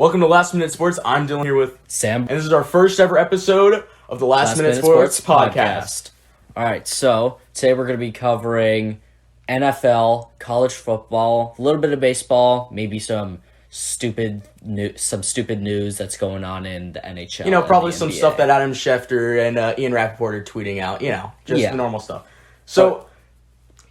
Welcome to Last Minute Sports. I'm Dylan here with Sam. and this is our first ever episode of the Last Minute Sports podcast. All right, so today we're going to be covering NFL, college football, a little bit of baseball, maybe some stupid news that's going on in the NHL. You know, probably and the some NBA. stuff that Adam Schefter and Ian Rappaport are tweeting out. You know, just Yeah. the normal stuff. So,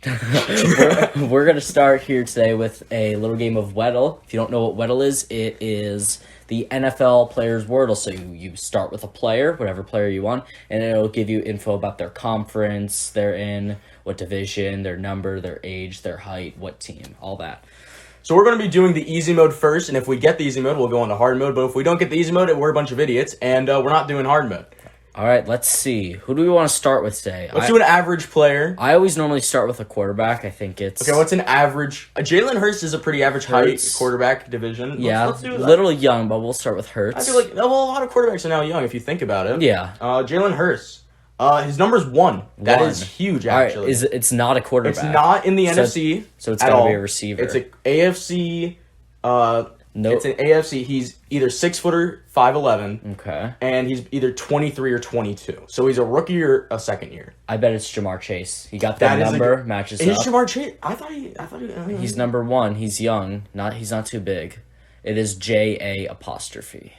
We're going to start here today with a little game of Weddle. If you don't know what Weddle is, it is the NFL player's Wordle. So you start with a player, whatever player you want, and it'll give you info about their conference they're in, what division, their number, their age, their height, what team, all that. so we're going to be doing the easy mode first, and if we get the easy mode, we'll go into hard mode. But if we don't get the easy mode, we're a bunch of idiots, and we're not doing hard mode. All right, let's see. Who do we want to start with today? Let's do an average player. I always normally start with a quarterback. I think it's... Okay, what's an average? Jalen Hurts is a pretty average height Hurts. quarterback division. Yeah, let's do that. little young, but we'll start with Hurts. I feel like a lot of quarterbacks are now young if you think about it. Yeah. Jalen Hurts. His number's 1. That is huge, All right, actually. it's not a quarterback. It's not in the NFC. So it's at got to all. be a receiver. It's an AFC. Nope. It's an AFC. He's either 6', 5'11", Okay. and he's either 23 or 22. So he's a rookie or a second year. I bet it's Jamar Chase. He got That that is a number, good- matches Is up. Jamar Chase? I thought he. He's number 1. He's young. He's not too big. It is JA apostrophe.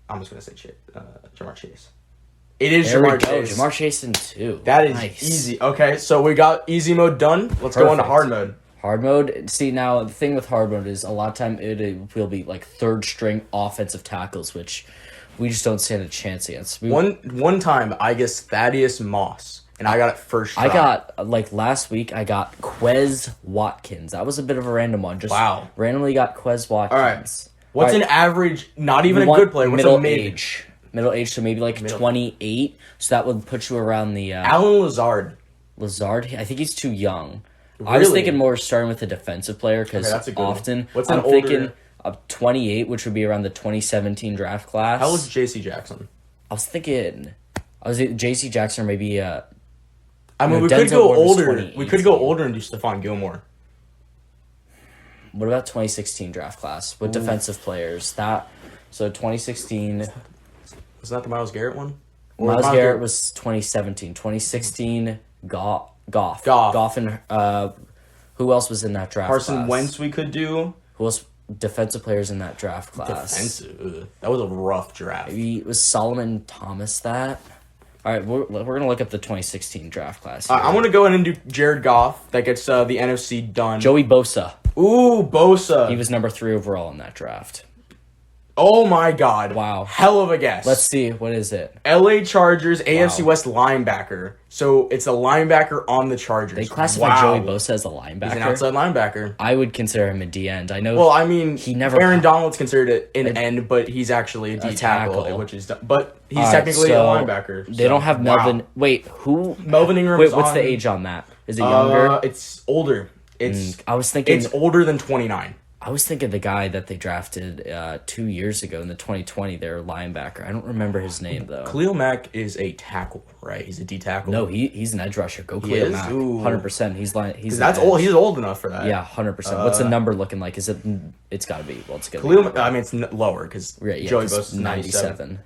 I'm just gonna say Jamar Chase. It is There we Jamar go. Chase. Jamar Chase in 2. That is Nice. easy. Okay, so we got easy mode done. Let's go into Perfect. hard mode. Hard mode. See, now the thing with hard mode is a lot of time it will be like third string offensive tackles, which we just don't stand a chance against. One time I guessed Thaddeus Moss, and I got it first try. I got, like, last week, I got Quez Watkins. That was a bit of a random one. Just Wow. randomly got Quez Watkins. All right. What's All an right, average? Not even a we good want player. What's middle a mid? age. Middle age, so maybe like 28. So that would put you around the Alan Lazard. Lazard. I think he's too young. I was Really? thinking more starting with a defensive player because Okay, that's a good one. often What's I'm an older- thinking of 28, which would be around the 2017 draft class. How old's J.C. Jackson? J.C. Jackson or maybe I mean, No, we could Denzel go Ward was older. 2018. We could go older and do Stephon Gilmore. what about 2016 draft class with defensive players? So 2016. Wasn't that the Myles Garrett one? Or Myles Garrett was 2017. 2016, Goff. Goff. And who else was in that draft Carson class? Wentz. We could do Who else? Defensive players in that draft class. defensive. Ugh, that was a rough draft. Maybe was Solomon Thomas that? All right, we're gonna look up the 2016 draft class. Here. I'm gonna go ahead and do Jared Goff. That gets the NFC done. Joey Bosa. Ooh, Bosa. He was number 3 overall in that draft. Oh my God! Wow. Hell of a guess. Let's see, what is it? LA Chargers AFC Wow. West linebacker. So it's a linebacker on the Chargers. They classify Wow. Joey Bosa as a linebacker. He's an outside linebacker. I would consider him a D end. I know. Well, I mean, He never- Aaron Donald's considered it an end, but he's actually a D tackle, tackle. which is but he's All right, technically a so linebacker. They so, don't have wow. Melvin. Wait, who? Melvin Ingram. Wait, what's the age on that? Is it younger? It's older. It's I was thinking. it's older than 29. I was thinking the guy that they drafted 2 years ago in the 2020. Their linebacker. I don't remember his name though. Khalil Mack is a tackle, right? He's a D tackle. No, he's an edge rusher. Go He Khalil is? Mack. Ooh. 100%. He's an that's edge. old. He's old enough for that. Yeah, 100%. What's the number looking like? Is it? It's got to be. Well, it's gonna Khalil. be. I mean, it's lower because Right, yeah, Joey 'cause Bosa's 97.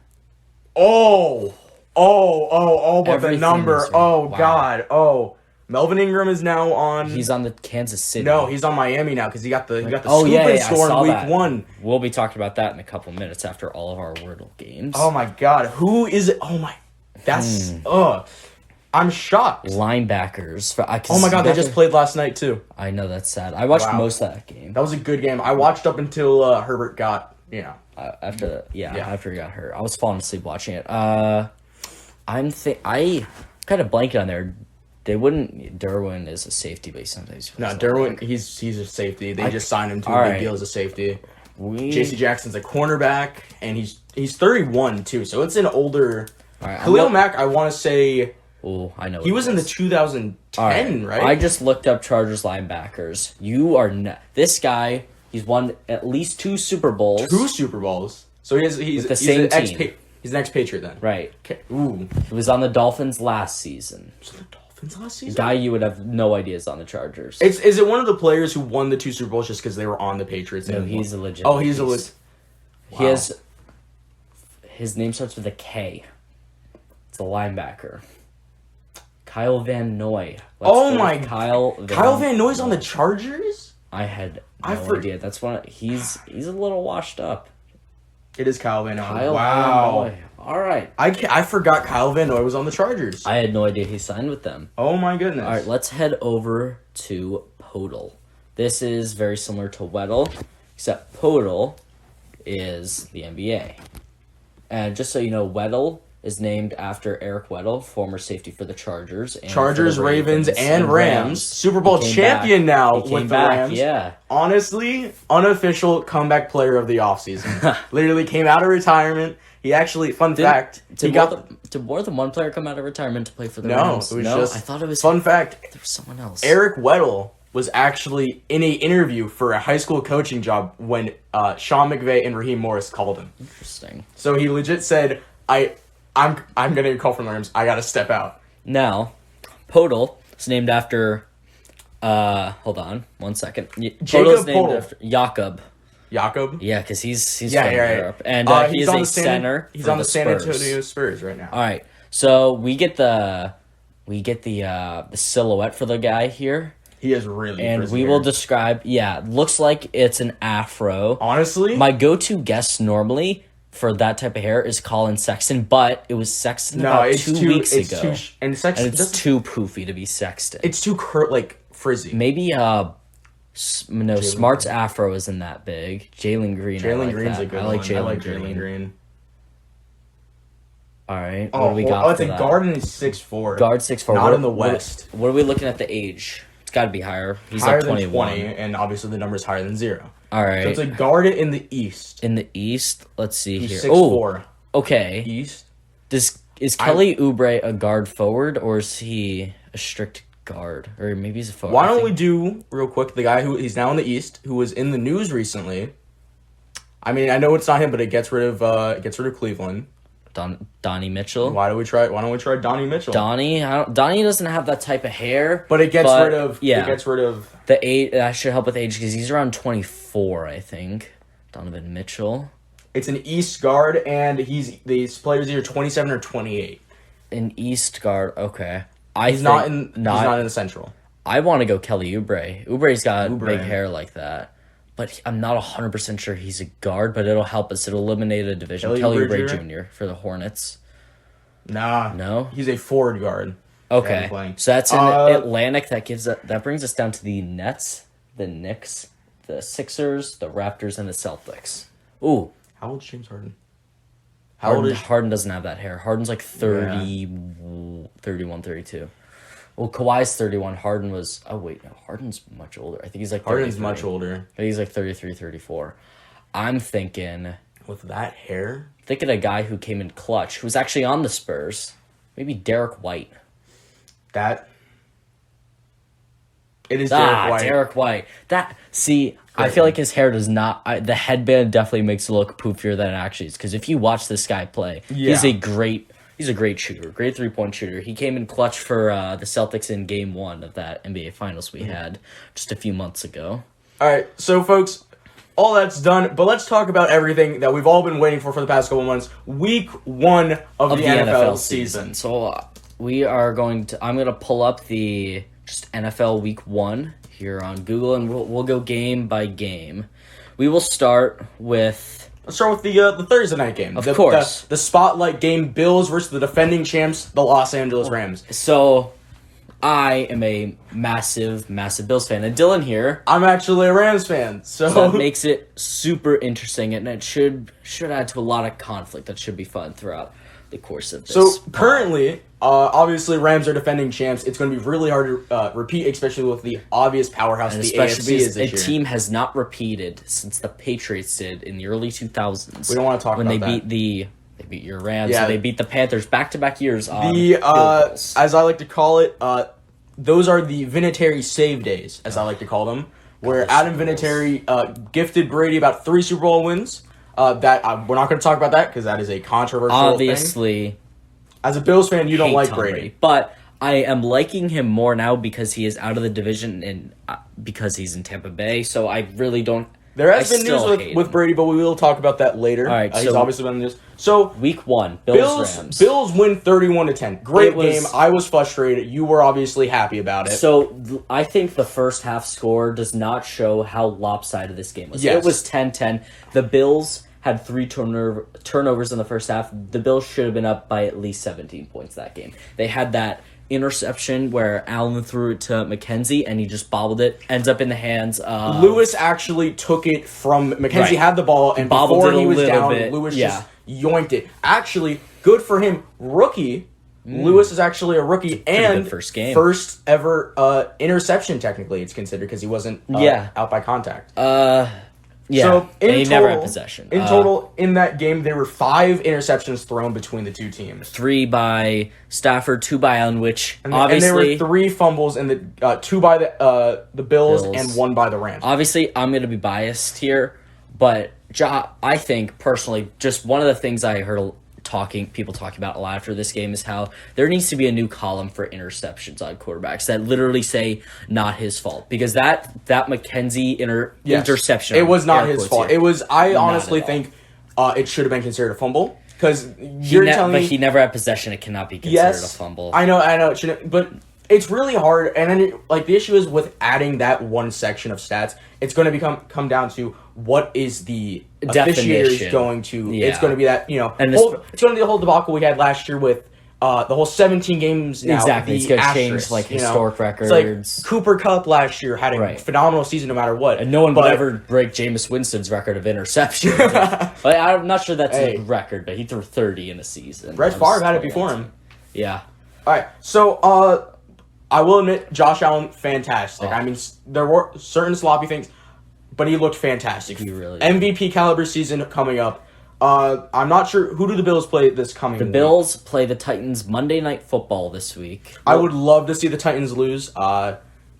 97. But Everything the number. is right. Oh Wow. God. Oh, Melvin Ingram is now on. He's on the Kansas City. no, he's on Miami now because he got the Oh, scoop yeah, and yeah, I score saw in week that. 1. We'll be talking about that in a couple minutes after all of our Wordle games. Oh my God, who is it? Oh my, that's I'm shocked. Linebackers. Oh my God, they just played last night too. I know, that's sad. I watched Wow. most of that game. That was a good game. I watched up until Herbert got After Yeah. after he got hurt. I was falling asleep watching it. I kind of blanking on there. They wouldn't. Derwin is a safety, but sometimes No, Derwin, he's a safety. They just signed him to a all big right. deal as a safety. We J.C. Jackson's a cornerback, and he's 31 too, so it's an older. All right, Khalil Mack, I want to say Oh, I know he what was it in the is. 2010, right? I just looked up Chargers linebackers. You are this guy. He's won at least 2 Super Bowls. 2 Super Bowls. So he's the same an team. He's an ex-Patriot then. Right. Okay. Ooh. He was on the Dolphins last season. Was it the Dolphins last season? Guy you would have no idea is on the Chargers. Is it one of the players who won the 2 Super Bowls just because they were on the Patriots? No, and he's won? a legitimate Oh, he's a beast. He has. His name starts with a K. It's a linebacker. Kyle Van Noy. Kyle Van Noy's on the Chargers? I had no idea. That's one. He's a little washed up. It is Kyle Van Noy. Kyle Wow. Van Noy. All right. I forgot Kyle Van Noy was on the Chargers. I had no idea he signed with them. Oh my goodness. All right, let's head over to Podol. This is very similar to Weddle, except Podol is the NBA. And just so you know, Weddle is named after Eric Weddle, former safety for the Chargers. And Chargers, for the Ravens, and Rams. Super Bowl He came champion back. now He with came the back, Rams. Yeah. Honestly, unofficial comeback player of the offseason. Literally came out of retirement. He actually, fact, he got did more than one player come out of retirement to play for the No, Rams? it was just I thought it was fun fact. there was someone else. Eric Weddle was actually in a interview for a high school coaching job when Sean McVay and Raheem Morris called him. Interesting. So he legit said, I'm getting a call from the Rams. I gotta step out. Now, Podol is named after. Hold on, 1 second. Jacob Podol's named Podol. after Jakob. Jakob? Yeah, because he's from Right. Europe, and he is on a the center. He's for on the San Spurs. Antonio Spurs right now. All right, so we get the silhouette for the guy here, He is really and frizzy we hair. will describe. Yeah, looks like it's an afro. Honestly, My go-to guess normally for that type of hair is Colin Sexton, but it was Sexton no, about it's 2 too weeks it's ago, Too, and Sexton and it's too poofy to be Sexton. it's too frizzy. Maybe Smart's afro isn't that big. Jalen Green. Jalen Green's a good I like one. Jalen Jalen Green. All right. Oh, What do we got? oh, it's for a that? guard and he's 6'4". Guard 6'4". Not What- in the what- West. What are we looking at the age? It's got to be higher. He's Higher like 21. than 20, and obviously the number's higher than 0. All right. So it's a guard in the East. in the East, let's see He's here. 6'4". Okay. East. Is Kelly Oubre a guard forward or is he a strict guard? Or maybe he's a forward. Why don't we do real quick the guy who he's now in the East, who was in the news recently. I mean, I know it's not him, but it gets rid of Cleveland. Donnie Mitchell? Why don't we try Donnie Mitchell? Donnie doesn't have that type of hair. But it gets rid of yeah. It gets rid of The age that should help with age because he's around 24, I think. Donovan Mitchell, It's an East guard, and these players either 27 or 28. an East guard. Okay, He's not in the Central. I want to go Kelly Oubre. Oubre's got Oubre. big hair like that, but I'm not 100% sure he's a guard. But it'll help us. It'll eliminate a division. Kelly Kelly Oubre Oubre Jr. for the Hornets. Nah, No? he's a forward guard. Okay, playing. so that's in Uh, Atlantic. That brings us down to the Nets, the Knicks, the Sixers, the Raptors, and the Celtics. Ooh. How old is James Harden? How old is Harden doesn't have that hair. Harden's like 30, 31, 32. Well, Kawhi's 31. Harden was... Oh, wait. No, Harden's much older. I think he's like 33. Harden's much older. I think he's like 33, 34. I'm thinking With that hair? a guy who came in clutch, who was actually on the Spurs. Maybe Derek White. It is Derek White. Derek White. I feel like his hair does not... the headband definitely makes it look poofier than it actually is. Because if you watch this guy play, he's a great shooter. Great three-point shooter. He came in clutch for the Celtics in Game 1 of that NBA Finals we had just a few months ago. All right, so folks, all that's done, but let's talk about everything that we've all been waiting for the past couple months. Week 1 of the NFL season. So I'm going to pull up the just NFL Week 1 here on Google, and we'll go game by game. We will start with... Let's start with the Thursday night game. Of course. The spotlight game, Bills versus the defending champs, the Los Angeles Rams. So, I am a massive, massive Bills fan. And Dylan here, I'm actually a Rams fan, so that makes it super interesting, and it should add to a lot of conflict that should be fun throughout the course of this. So currently, obviously Rams are defending champs. It's going to be really hard to repeat, especially with the obvious powerhouse and the especially AFC is as a this year. team has not repeated since the Patriots did in the early 2000s. We don't want to talk when about they that. beat your Rams, Yeah. so they beat the Panthers back-to-back years on The field goals. as I like to call it, those are the Vinatieri save days, as I like to call them, where Adam Vinatieri gifted Brady about 3 Super Bowl wins. We're not going to talk about that because that is a controversial thing. Obviously, As a Bills fan, you don't hate like Tom Brady. But I am liking him more now because he is out of the division and because he's in Tampa Bay. So I really don't There has been still news hate with him. Brady, but we will talk about that later. All right, he's so- obviously been in this. So Week 1, Bills-Rams. Bills win 31-10. Great It was- game. I was frustrated. You were obviously happy about it. So I think the first half score does not show how lopsided this game was. Yes. It was 10-10. The Bills had 3 turnovers in the first half. The Bills should have been up by at least 17 points that game. They had that interception where Allen threw it to McKenzie and he just bobbled it. Ends up in the hands of Lewis actually took it from McKenzie Right. had the ball, and Bobbled before it a he was little down, bit. Lewis Yeah. just yoinked it. Actually, good for him. Rookie. Lewis is actually a rookie and good first game. first ever interception. Technically, it's considered because he wasn't out by contact. Yeah, So and in he total, never had possession. In total, in that game, there were 5 interceptions thrown between the two teams. 3 by Stafford, 2 by Allen, which And obviously there were 3 fumbles in the 2 by the Bills Bills. and 1 by the Rams. obviously I'm going to be biased here, but I think personally, just one of the things I heard people talking about a lot after this game is how there needs to be a new column for interceptions on quarterbacks that literally say not his fault, because that McKenzie Yes. interception, It was not air his quotes fault. here, It was. I honestly at all. think it should have been considered a fumble because you're telling but me he never had possession. It cannot be considered a fumble. I know. It shouldn't, but it's really hard. And then the issue is with adding that one section of stats, it's going to come down to what is the officiator is Definition. going to. It's Yeah. going to be that And it's going to be the whole debacle we had last year with. The whole 17 games now. Exactly. The It's gonna change, asterisk, like, you know? historic It's like records. Cooper Kupp last year had a Right. phenomenal season no matter what. And no one but, would ever break Jameis Winston's record of interceptions. Like, I'm not sure that's Hey. his record, but he threw 30 in a season. Brett That was Favre had it totally before insane. him. Yeah. All right, so I will admit, Josh Allen, fantastic. Oh. I mean, there were certain sloppy things, but he looked fantastic. He really did. MVP caliber season coming up. I'm not sure who do the Bills play this coming. The week? Bills play the Titans Monday Night Football this week. I would love to see the Titans lose.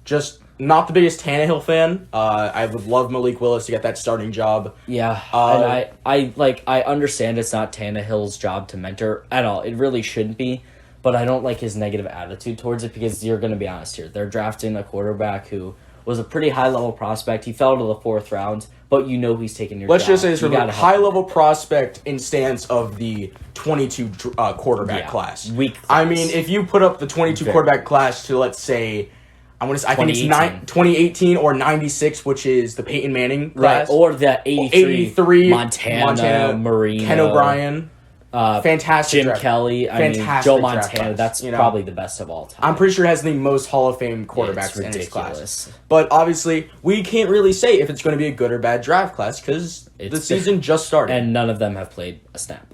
Just not the biggest Tannehill fan. I would love Malik Willis to get that starting job. Yeah, and I understand it's not Tannehill's job to mentor at all. It really shouldn't be, but I don't like his negative attitude towards it, because you're going to be honest here. They're drafting a quarterback who was a pretty high-level prospect. He fell to the 4th round, but you know he's taking your Let's job. just say this You from a gotta help him. high-level prospect in stance of the 22 quarterback Yeah, class. weak I class. mean, if you put up the 22 Very. quarterback class to, let's say, I think it's 2018 or 96, which is the Peyton Manning Right, class. or that 83 Montana, Marino, Ken O'Brien. Fantastic Jim draft. Kelly, Fantastic Joe draft Montana. class, That's you know? probably the best of all time. I'm pretty sure it has the most Hall of Fame It's quarterbacks in its ridiculous. class. But obviously, we can't really say if it's going to be a good or bad draft class because the It's season just started. And none of them have played a snap.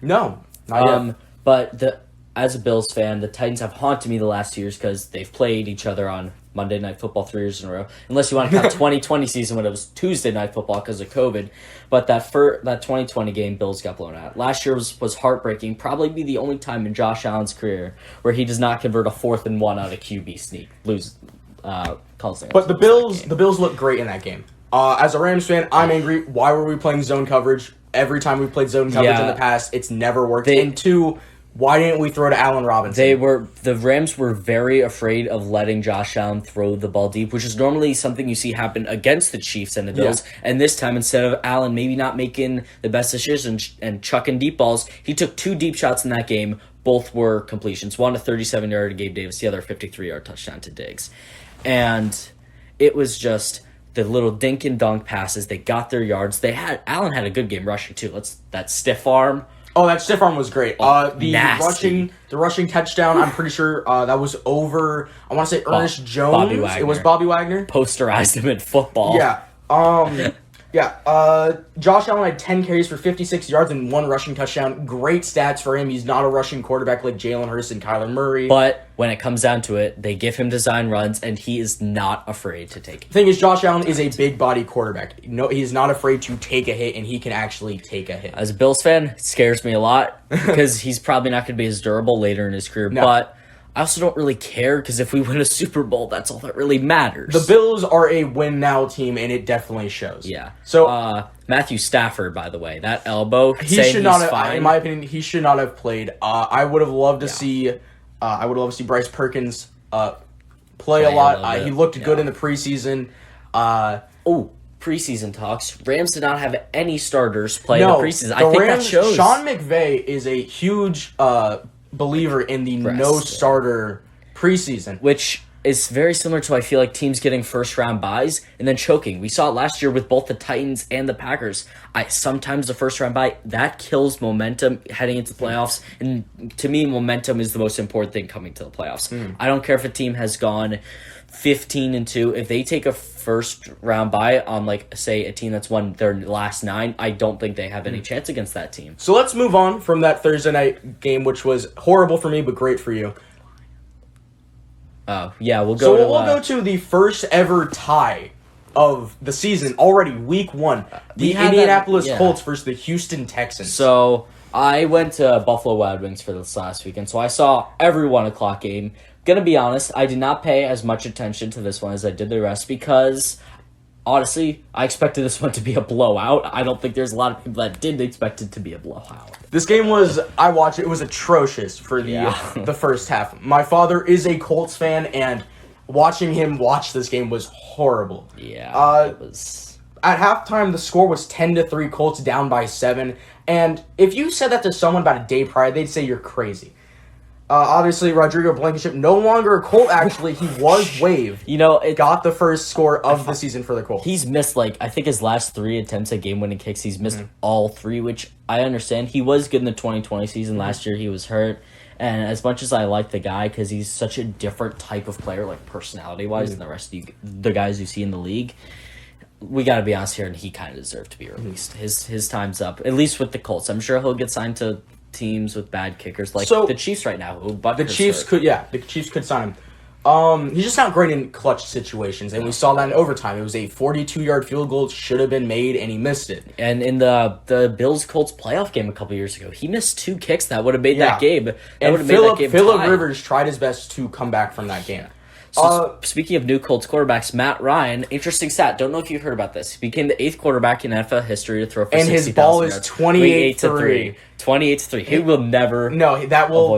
No, not yet. But as a Bills fan, the Titans have haunted me the last 2 years because they've played each other on Monday Night Football 3 years in a row. Unless you want to count 2020 season when it was Tuesday Night Football because of COVID. But that 2020 game, Bills got blown out. Last year was heartbreaking. Probably be the only time in Josh Allen's career where he does not convert a 4th and 1 out of QB sneak. Calls it. But the Bills look great in that game. As a Rams fan, I'm angry. Why were we playing zone coverage? Every time we've played zone coverage in Yeah. the past, it's never worked. They- And 2, why didn't we throw to Allen Robinson? The Rams were very afraid of letting Josh Allen throw the ball deep, which is normally something you see happen against the Chiefs and the Bills. Yeah. And this time, instead of Allen maybe not making the best decisions and chucking deep balls, he took 2 deep shots in that game. Both were completions. One a 37-yard to Gabe Davis, the other a 53-yard touchdown to Diggs. And it was just the little dink and dunk passes. They got their yards. Allen had a good game rushing too. That stiff arm. Oh, that stiff arm was great. The nasty. rushing touchdown, I'm pretty sure that was over. I want to say Ernest Jones. Bobby Wagner. It was Bobby Wagner. Posterized him in football. Yeah. Josh Allen had 10 carries for 56 yards and 1 rushing touchdown. Great stats for him. He's not a rushing quarterback like Jalen Hurts and Kyler Murray. But when it comes down to it, they give him design runs, and he is not afraid to take it. The thing is, Josh Allen is a big body quarterback. No, he's not afraid to take a hit, and he can actually take a hit. As a Bills fan, it scares me a lot because he's probably not going to be as durable later in his career. No. But I also don't really care because if we win a Super Bowl, that's all that really matters. The Bills are a win-now team, and it definitely shows. Yeah. So Matthew Stafford, by the way, that elbow. he saying should not he's have. fine. In my opinion, he should not have played. I would have loved to see. I would love to see Bryce Perkins play a a lot. little bit, He looked good yeah. in the preseason. preseason talks, Rams did not have any starters play in No, the preseason. the I think Rams, that shows. Sean McVay is a huge believer in the no starter preseason. Which is very similar to, I feel like, teams getting first round buys and then choking. We saw it last year with both the Titans and the Packers. Sometimes the first round buy, that kills momentum heading into the playoffs. And to me, momentum is the most important thing coming to the playoffs. I don't care if a team has gone 15-2. If they take a first round buy on, like, say, a team that's won their last 9, I don't think they have any chance against that team. So let's move on from that Thursday night game, which was horrible for me but great for you. Oh, yeah, we'll So go we'll go to the first ever tie of the season already, week 1. The had that- Indianapolis yeah. Colts versus the Houston Texans. So I went to Buffalo Wild Wings for this last weekend, so I saw every 1 o'clock game. Gonna be honest, I did not pay as much attention to this one as I did the rest because, honestly, I expected this one to be a blowout. I don't think there's a lot of people that didn't expect it to be a blowout. This game was, I watched it was atrocious for the the first half. My father is a Colts fan, and watching him watch this game was horrible. Yeah, it was. At halftime, the score was 10-3, Colts down by 7. And if you said that to someone about a day prior, they'd say you're crazy. Obviously, Rodrigo Blankenship, no longer a Colt, actually. He was waived. You know, it Got the first score of the season for the Colts. He's missed, like, I think his last 3 attempts at game-winning kicks, he's missed all 3, which I understand. He was good in the 2020 season. Last year, he was hurt. And as much as I like the guy, because he's such a different type of player, like, personality-wise, than the rest of the guys you see in the league, we got to be honest here, and he kind of deserved to be released. His time's up, at least with the Colts. I'm sure he'll get signed to teams with bad kickers, like the Chiefs right now. The Chiefs could sign him. He's just not great in clutch situations, and we saw that in overtime. It was a 42-yard field goal, should have been made, and he missed it. And in the Bills-Colts playoff game a couple years ago, he missed 2 kicks that would have made that game. And Phillip Rivers tried his best to come back from that game. So speaking of new Colts quarterbacks, Matt Ryan, interesting stat. Don't know if you heard about this. He became the 8th quarterback in NFL history to throw for 60,000 yards. And his ball is 28-3. 28-3. He will never avoid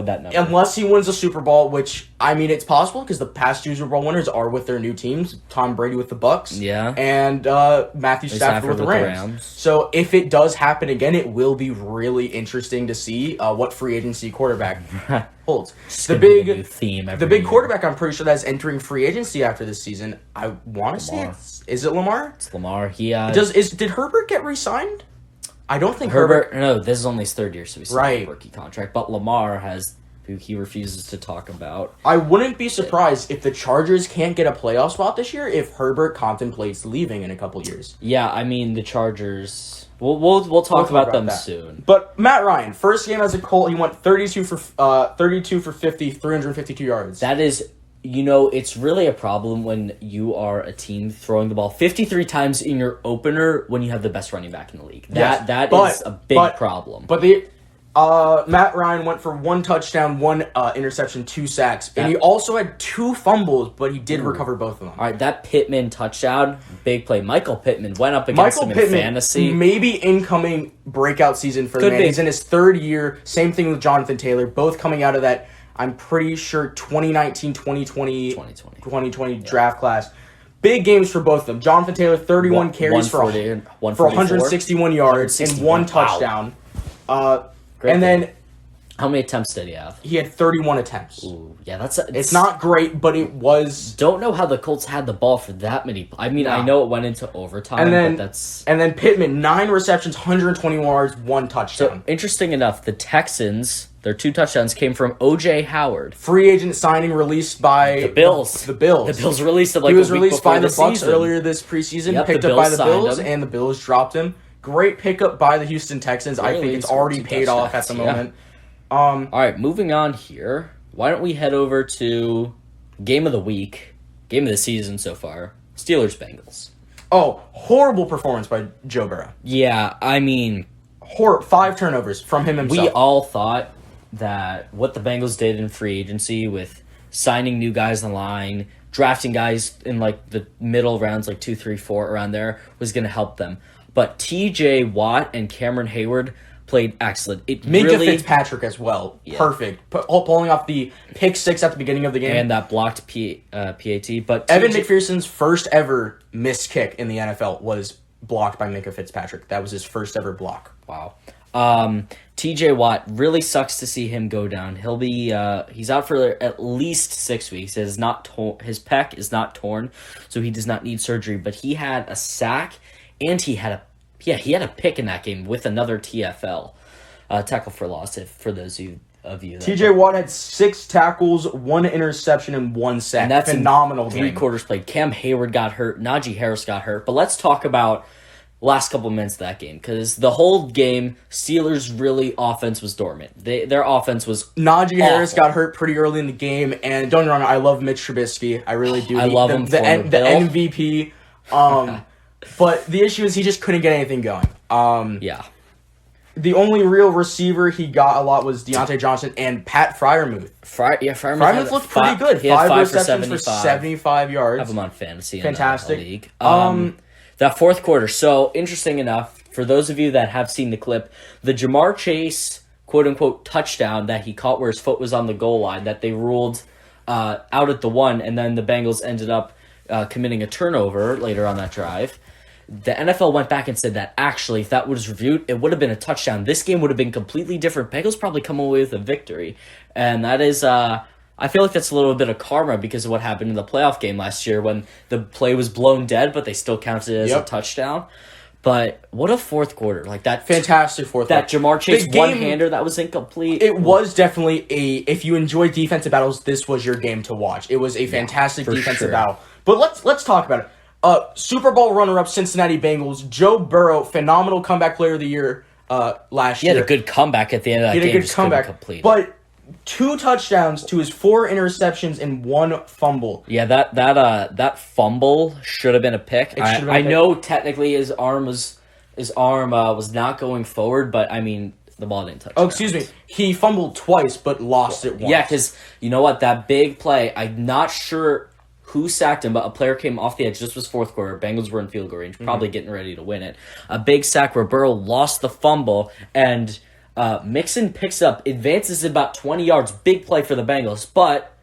that number. Unless he wins a Super Bowl, which, I mean, it's possible because the past 2 Super Bowl winners are with their new teams. Tom Brady with the Bucks. Yeah. And Matthew Stafford with the Rams. So if it does happen again, it will be really interesting to see what free agency quarterback holds. The big quarterback I'm pretty sure that's entering free agency after this season, I want to say is it Lamar? It's Lamar. Did Herbert get re-signed? I don't think Herbert. No, this is only his 3rd year, so he's still right. a rookie contract. But Lamar who he refuses to talk about. I wouldn't be surprised if the Chargers can't get a playoff spot this year if Herbert contemplates leaving in a couple years. Yeah, I mean the Chargers. We'll talk about them soon. But Matt Ryan, first game as a Colt, he went 32 for 50, 352 yards. That is. It's really a problem when you are a team throwing the ball 53 times in your opener when you have the best running back in the league. That is a big problem. But Matt Ryan went for 1 touchdown, 1 interception, 2 sacks, and he also had 2 fumbles, but he did recover both of them. All right, that Pittman touchdown, big play. Michael Pittman went up against him in fantasy. Maybe incoming breakout season for the man. He's in his 3rd year. Same thing with Jonathan Taylor, both coming out of that. I'm pretty sure 2019, 2020 draft class. Big games for both of them. Jonathan Taylor, 31 carries for 161 yards and 1 touchdown. And then how many attempts did he have? He had 31 attempts. Ooh, yeah, it's not great, but it was. Don't know how the Colts had the ball for that many. I mean, I know it went into overtime, but that's. And then Pittman, 9 receptions, 120 yards, 1 touchdown. So interesting enough, the Texans. Their 2 touchdowns came from O.J. Howard. Free agent signing released by the Bills. The Bills. The Bills released him he was released by the Bucks earlier this preseason, picked up by the Bills, and the Bills dropped him. Great pickup by the Houston Texans. I think it's already paid off at the moment. All right, moving on here. Why don't we head over to game of the week, game of the season so far, Steelers-Bengals. Oh, horrible performance by Joe Burrow. Yeah, I mean... 5 turnovers from him himself. We all thought that what the Bengals did in free agency with signing new guys on the line, drafting guys in like the middle rounds, like 2, 3, 4, around there, was going to help them. But TJ Watt and Cameron Hayward played excellent. It Minka really Fitzpatrick as well. Perfect. Pulling off the pick six at the beginning of the game. and that blocked PAT. But Evan McPherson's first ever missed kick in the NFL was blocked by Minka Fitzpatrick. That was his first ever block. Wow. TJ Watt, really sucks to see him go down. He'll be he's out for at least 6 weeks. His pec is not torn, so he does not need surgery. But he had a sack, and he had a pick in that game with another TFL, tackle for loss. For those of you that TJ Watt had 6 tackles, 1 interception, and 1 sack. and that's phenomenal. Three quarters played. Cam Hayward got hurt. Najee Harris got hurt. But let's talk about last couple minutes of that game, because the whole game, Steelers' really offense was dormant. Their offense was Najee Harris awful. got hurt pretty early in the game, and don't get me wrong, I love Mitch Trubisky. I really do. I love him. The former Bill. MVP. But the issue is he just couldn't get anything going. Yeah. The only real receiver he got a lot was Deontay Johnson and Pat Freiermuth. Freiermuth looked pretty good. He had 5 5 for receptions 75. for 75 yards. Have him on fantasy. Fantastic. In the league. That fourth quarter. So interesting enough, for those of you that have seen the clip, the Jamar Chase quote unquote touchdown that he caught where his foot was on the goal line that they ruled out at the 1, and then the Bengals ended up committing a turnover later on that drive. The NFL went back and said that actually, if that was reviewed, it would have been a touchdown. This game would have been completely different. Bengals probably come away with a victory, and that is. I feel like that's a little bit of karma because of what happened in the playoff game last year when the play was blown dead, but they still counted it as a touchdown. But what a fourth quarter. Like that Fantastic fourth quarter. That Jamar Chase one-hander that was incomplete. It was definitely if you enjoy defensive battles, this was your game to watch. It was a fantastic defensive battle. But let's talk about it. Super Bowl runner-up Cincinnati Bengals, Joe Burrow, phenomenal comeback player of the year last year. He had a good comeback at the end of that game. He had a good comeback. But 2 touchdowns to his 4 interceptions and 1 fumble. Yeah, that fumble should have been a pick. I know technically his arm was not going forward, but I mean the ball didn't touch. Oh, excuse me. He fumbled twice, but lost it once. Yeah, because you know what? That big play, I'm not sure who sacked him, but a player came off the edge. This was fourth quarter. Bengals were in field goal range, probably getting ready to win it. A big sack where Burrow lost the fumble, and Mixon picks up, advances about 20 yards. Big play for the Bengals, but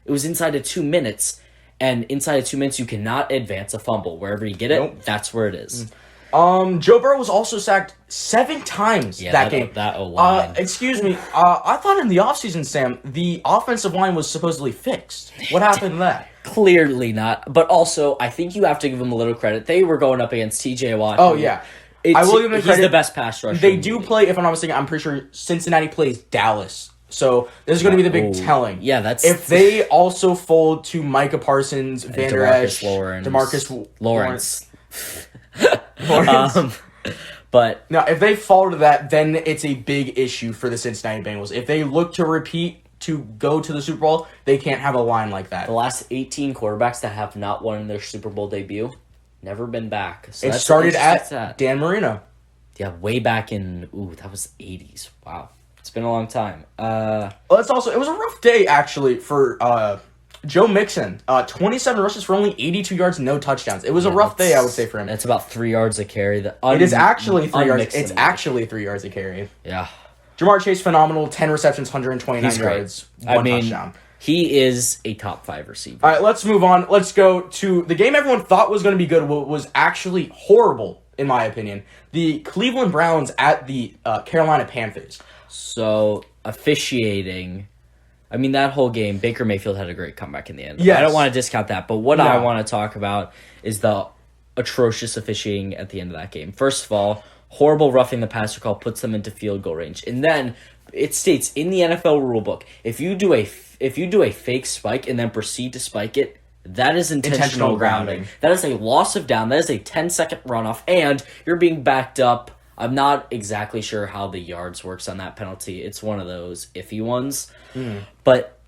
it was inside of 2 minutes. And inside of 2 minutes, you cannot advance a fumble. Wherever you get it, that's where it is. Joe Burrow was also sacked 7 times that game. That O-line. Excuse me. I thought in the offseason, Sam, the offensive line was supposedly fixed. What happened to that? Clearly not. But also, I think you have to give them a little credit. They were going up against TJ Watt. Oh, yeah. I will give them credit. He's the best pass rusher. They do play, if I'm not mistaken, I'm pretty sure Cincinnati plays Dallas. So this is going to be the big telling. Yeah, that's... If they also fold to Micah Parsons, Vander Esch, DeMarcus Lawrence. But now, if they fall to that, then it's a big issue for the Cincinnati Bengals. If they look to repeat to go to the Super Bowl, they can't have a line like that. The last 18 quarterbacks that have not won their Super Bowl debut, never been back. So it started at Dan Marino. Yeah, way back in, that was 80s. Wow. It's been a long time. It was a rough day, actually, for Joe Mixon. 27 rushes for only 82 yards, no touchdowns. It was a rough day, I would say, for him. That's about 3 yards a carry. It is actually 3 yards. It's actually 3 yards a carry. Yeah. Jamar Chase, phenomenal. 10 receptions, 129 yards, 1 touchdown. He is a top 5 receiver. All right, let's move on. Let's go to the game everyone thought was going to be good, was actually horrible, in my opinion. The Cleveland Browns at the Carolina Panthers. So, officiating... I mean, that whole game, Baker Mayfield had a great comeback in the end. Yes. I don't want to discount that, but what I want to talk about is the atrocious officiating at the end of that game. First of all, horrible roughing the passer call puts them into field goal range. And then it states in the NFL rulebook, if you do a fake spike and then proceed to spike it, that is intentional grounding. That is a loss of down. That is a 10-second runoff, and you're being backed up. I'm not exactly sure how the yards works on that penalty. It's one of those iffy ones. But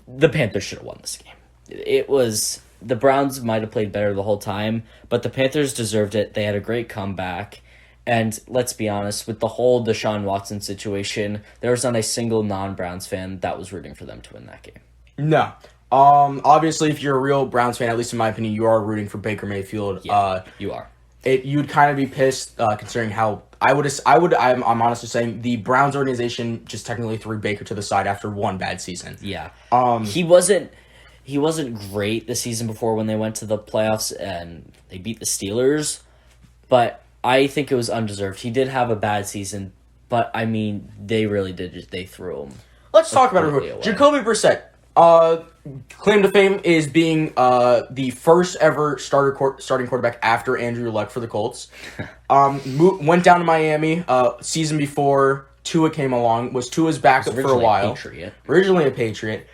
the Panthers should have won this game. It was... The Browns might have played better the whole time, but the Panthers deserved it. They had a great comeback. And let's be honest, with the whole Deshaun Watson situation, there was not a single non-Browns fan that was rooting for them to win that game. No. Obviously, if you're a real Browns fan, at least in my opinion, you are rooting for Baker Mayfield. Yeah, you are. You'd kind of be pissed considering how I'm honestly saying the Browns organization just technically threw Baker to the side after one bad season. Yeah. He wasn't great the season before when they went to the playoffs and they beat the Steelers, but I think it was undeserved. He did have a bad season, but I mean, they really did. They threw him. Let's talk about it real quick. Jacoby Brissett. Claim to fame is being the first ever starting quarterback after Andrew Luck for the Colts. Went down to Miami season before Tua came along. Was Tua's backup for a while. Originally a Patriot.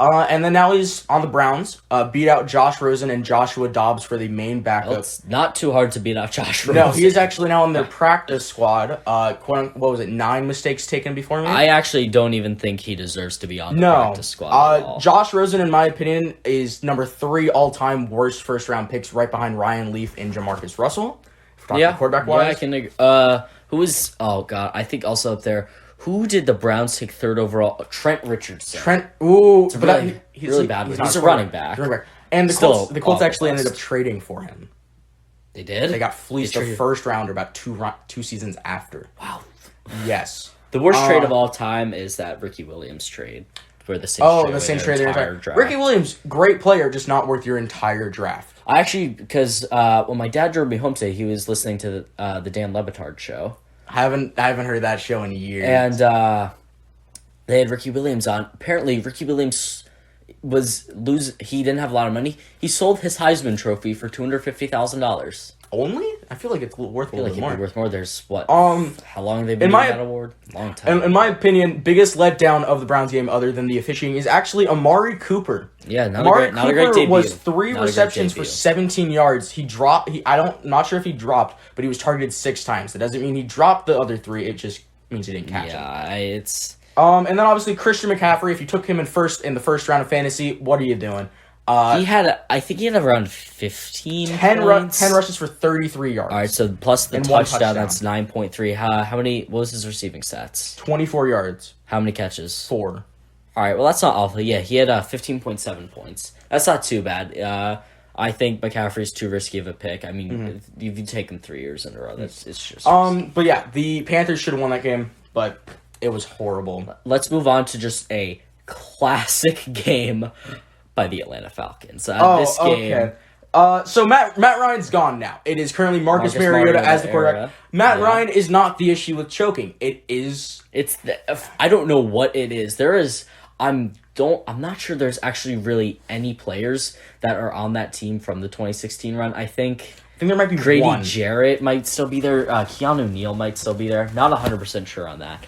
And then now he's on the Browns. Beat out Josh Rosen and Joshua Dobbs for the main backup. Well, it's not too hard to beat out Josh Rosen. No, he is actually now in their practice squad. What was it? 9 mistakes taken before me? I actually don't even think he deserves to be on the practice squad at all. Josh Rosen, in my opinion, is number 3 all-time worst first-round picks, right behind Ryan Leaf and Jamarcus Russell. Quarterback-wise. Yeah, I can agree. Who was... Oh, God. I think also up there... Who did the Browns take 3rd overall? Trent Richardson. He's really bad. He's a running back. And the Colts actually ended up trading for him. They did? They got fleeced the first rounder about two seasons after. Wow. Yes. The worst trade of all time is that Ricky Williams trade. For the Saints trade their entire draft. Ricky Williams, great player, just not worth your entire draft. I actually, because when my dad drove me home today, he was listening to the Dan Le Batard show. I haven't heard that show in years. And they had Ricky Williams on. Apparently, Ricky Williams he didn't have a lot of money. He sold his Heisman Trophy for $250,000. Only? I feel like it's worth a little more. Worth more. There's what? How long have they been doing that award? Long time. In my opinion, biggest letdown of the Browns game, other than the officiating, is actually Amari Cooper. Yeah, not a great debut. Was 3 receptions for 17 yards. He dropped. Not sure if he dropped, but he was targeted 6 times. That doesn't mean he dropped the other 3. It just means he didn't catch him. Yeah, it's. And then obviously Christian McCaffrey. If you took him in the first round of fantasy, what are you doing? I think he had around 15 10 rushes for 33 yards. All right, so plus the touchdown, that's 9.3. How many? What was his receiving stats? 24 yards. How many catches? 4. All right, well that's not awful. Yeah, he had 15.7 points. That's not too bad. I think McCaffrey's too risky of a pick. I mean, if you take him 3 years in a row, it's just. But yeah, the Panthers should have won that game, but it was horrible. Let's move on to just a classic game by the Atlanta Falcons. This game. Okay. So Matt Ryan's gone now. It is currently Marcus Mariota as the quarterback. Matt Ryan is not the issue with choking. I don't know what it is. I'm not sure there's actually really any players that are on that team from the 2016 run. I think there might be Grady one. Jarrett might still be there. Keanu Neal might still be there. Not 100% sure on that.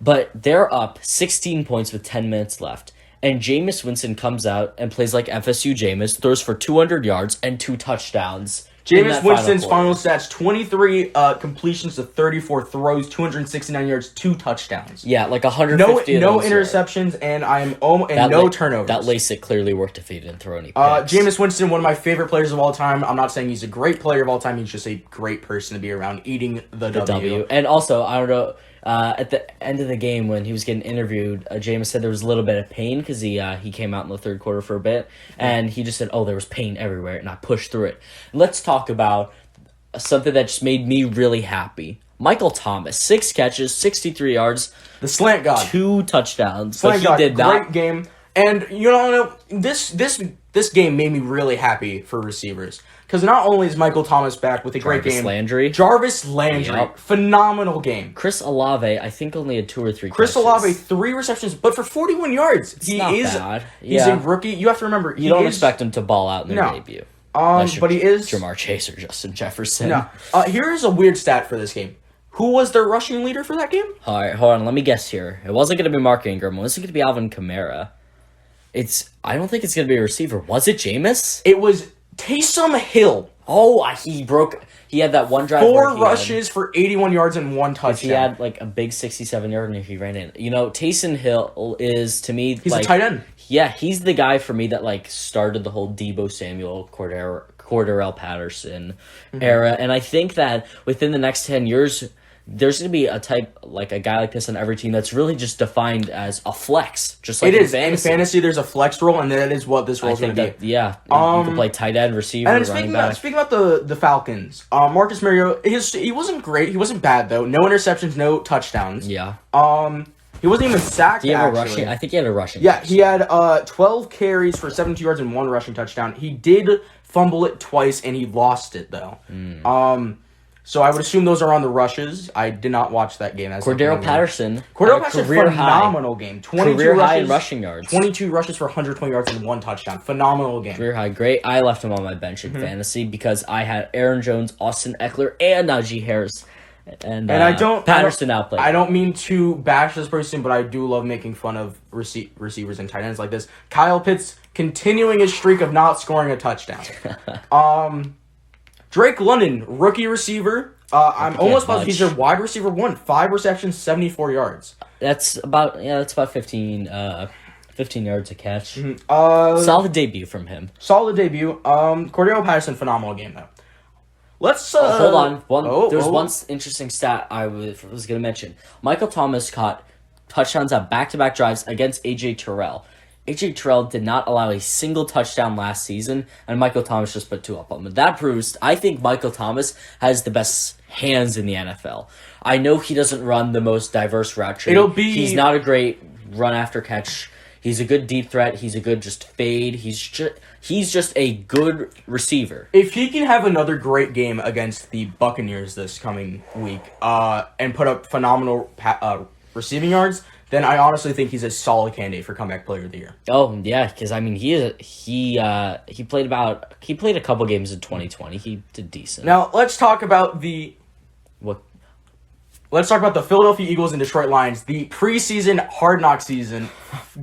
But they're up 16 points with 10 minutes left. And Jameis Winston comes out and plays like FSU Jameis, throws for 200 yards and 2 touchdowns. Jameis Winston's final stats, 23 completions to 34 throws, 269 yards, 2 touchdowns. Yeah, like 150 No interceptions, and no turnovers. That LASIK clearly worked if he didn't throw any picks. Jameis Winston, one of my favorite players of all time. I'm not saying he's a great player of all time. He's just a great person to be around, eating the W. And also, I don't know, at the end of the game when he was getting interviewed, Jameis said there was a little bit of pain because he came out in the third quarter for a bit, and he just said, there was pain everywhere, and I pushed through it. Let's talk about something that just made me really happy. Michael Thomas, 6 catches, 63 yards. The slant god. 2 touchdowns. Slant god, great game. And, this game made me really happy for receivers. Because not only is Michael Thomas back with a great game. Jarvis Landry. Phenomenal game. Chris Olave, I think only had 2 or 3 Chris catches. Olave, 3 receptions, but for 41 yards. It's not bad. He's a rookie. You have to remember. You don't expect him to ball out in their debut. But he is. Jamar Chase or Justin Jefferson. No. Here's a weird stat for this game. Who was their rushing leader for that game? All right, hold on. Let me guess here. It wasn't going to be Mark Ingram. It wasn't going to be Alvin Kamara. I don't think it's going to be a receiver. Was it Jameis? It was Taysom Hill. Oh, he had that one drive. 4 rushes for 81 yards and 1 touchdown. He had like a big 67-yard and he ran in. Taysom Hill is, to me, he's a tight end. Yeah, he's the guy for me that started the whole Deebo Samuel, Cordarrelle Patterson era. And I think that within the next 10 years, there's going to be a guy like this on every team that's really just defined as a flex, just like It in is. fantasy. In fantasy, there's a flex role, and that is what this role I is going think to be. that, yeah, you can play tight end, receiver, And then running back. speaking about the Falcons, Marcus Mariota, he wasn't great. He wasn't bad though. No interceptions, no touchdowns. Yeah. He wasn't even sacked. Do you have a actually. rushing? I think he had a rushing. Yeah, he had 12 carries for 72 yards and 1 rushing touchdown. He did fumble it twice, and he lost it though. So I would assume those are on the rushes. I did not watch that game. Cordero Patterson. Cordero had a Patterson, career phenomenal game. 22 Career high in rushes, rushing yards. 22 rushes for 120 yards and 1 touchdown. Phenomenal game. Career high, great. I left him on my bench in fantasy because I had Aaron Jones, Austin Eckler, and Najee Harris. And I don't Patterson outplayed. I don't mean to bash this person, but I do love making fun of receivers and tight ends like this. Kyle Pitts continuing his streak of not scoring a touchdown. Drake London, rookie receiver. I'm almost positive he's a wide receiver 1. 5 receptions, 74 yards. That's about 15 yards a catch. Solid debut from him. Solid debut. Cordero Patterson, phenomenal game though. Let's hold on. There's one interesting stat I was going to mention. Michael Thomas caught touchdowns on back-to-back drives against AJ Terrell. AJ Terrell did not allow a single touchdown last season, and Michael Thomas just put 2 up on him. That proves, I think Michael Thomas has the best hands in the NFL. I know he doesn't run the most diverse route tree. He's not a great run after catch. He's a good deep threat. He's a good just fade. He's just a good receiver. If he can have another great game against the Buccaneers this coming week, and put up phenomenal receiving yards, then I honestly think he's a solid candidate for comeback player of the year. Oh yeah, because I mean he played a couple games in 2020. He did decent. Now let's talk about the Philadelphia Eagles and Detroit Lions. The preseason Hard Knock season,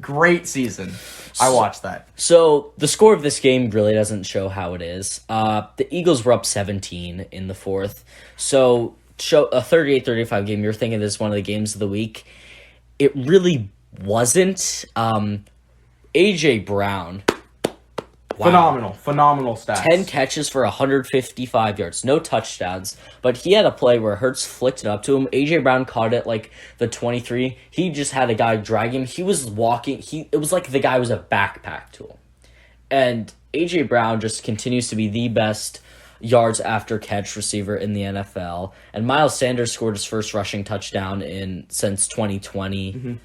great season. I watched that. So the score of this game really doesn't show how it is. The Eagles were up 17 in the fourth. So show a 38-35 game. You're thinking this is one of the games of the week. It really wasn't. A.J. Brown. Wow. Phenomenal stats. 10 catches for 155 yards. No touchdowns. But he had a play where Hurts flicked it up to him. A.J. Brown caught it like the 23. He just had a guy drag him. He was walking. It was like the guy was a backpack to him. And A.J. Brown just continues to be the best yards after catch receiver in the NFL. And Miles Sanders scored his first rushing touchdown since 2020.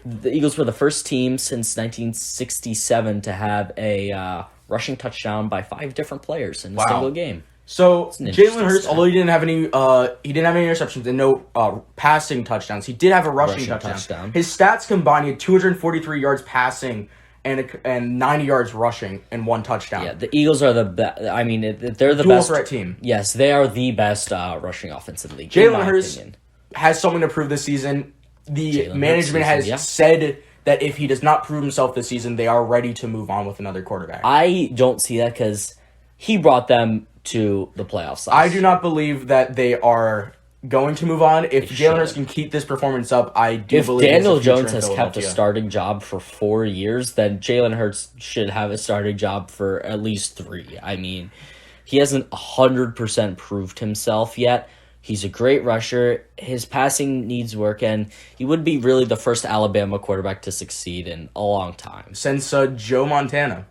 The Eagles were the first team since 1967 to have a rushing touchdown by 5 different players in a single game. So Jalen Hurts, although he didn't have any interceptions and no passing touchdowns, he did have a rushing touchdown. His stats combined, he had 243 yards passing and 90 yards rushing and 1 touchdown. Yeah, the Eagles are the best. I mean, they're the dual best threat team. Yes, they are the best rushing offense in the league. Jalen Hurts has something to prove this season. The management has said that if he does not prove himself this season, they are ready to move on with another quarterback. I don't see that because he brought them to the playoffs. I do not believe that they are going to move on. If Jalen Hurts can keep this performance up, I do believe Daniel Jones has kept a starting job for 4 years, then Jalen Hurts should have a starting job for at least 3. I mean, he hasn't 100% proved himself yet. He's a great rusher. His passing needs work, and he would be really the first Alabama quarterback to succeed in a long time. Since Joe Montana.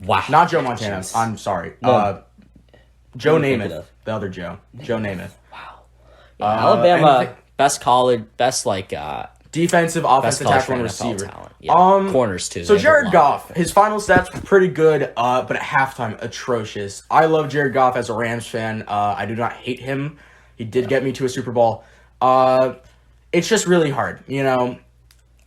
Wow. Not Joe Montana. Jeez. I'm sorry. No. Joe Namath. The other Joe. Joe Namath. Wow. Yeah, Alabama, best college, best defensive, offensive tackle, and receiver. Talent. Yeah. Corners, too. So Jared Goff, his final stats were pretty good, but at halftime, atrocious. I love Jared Goff as a Rams fan. I do not hate him. He did get me to a Super Bowl. It's just really hard, you know?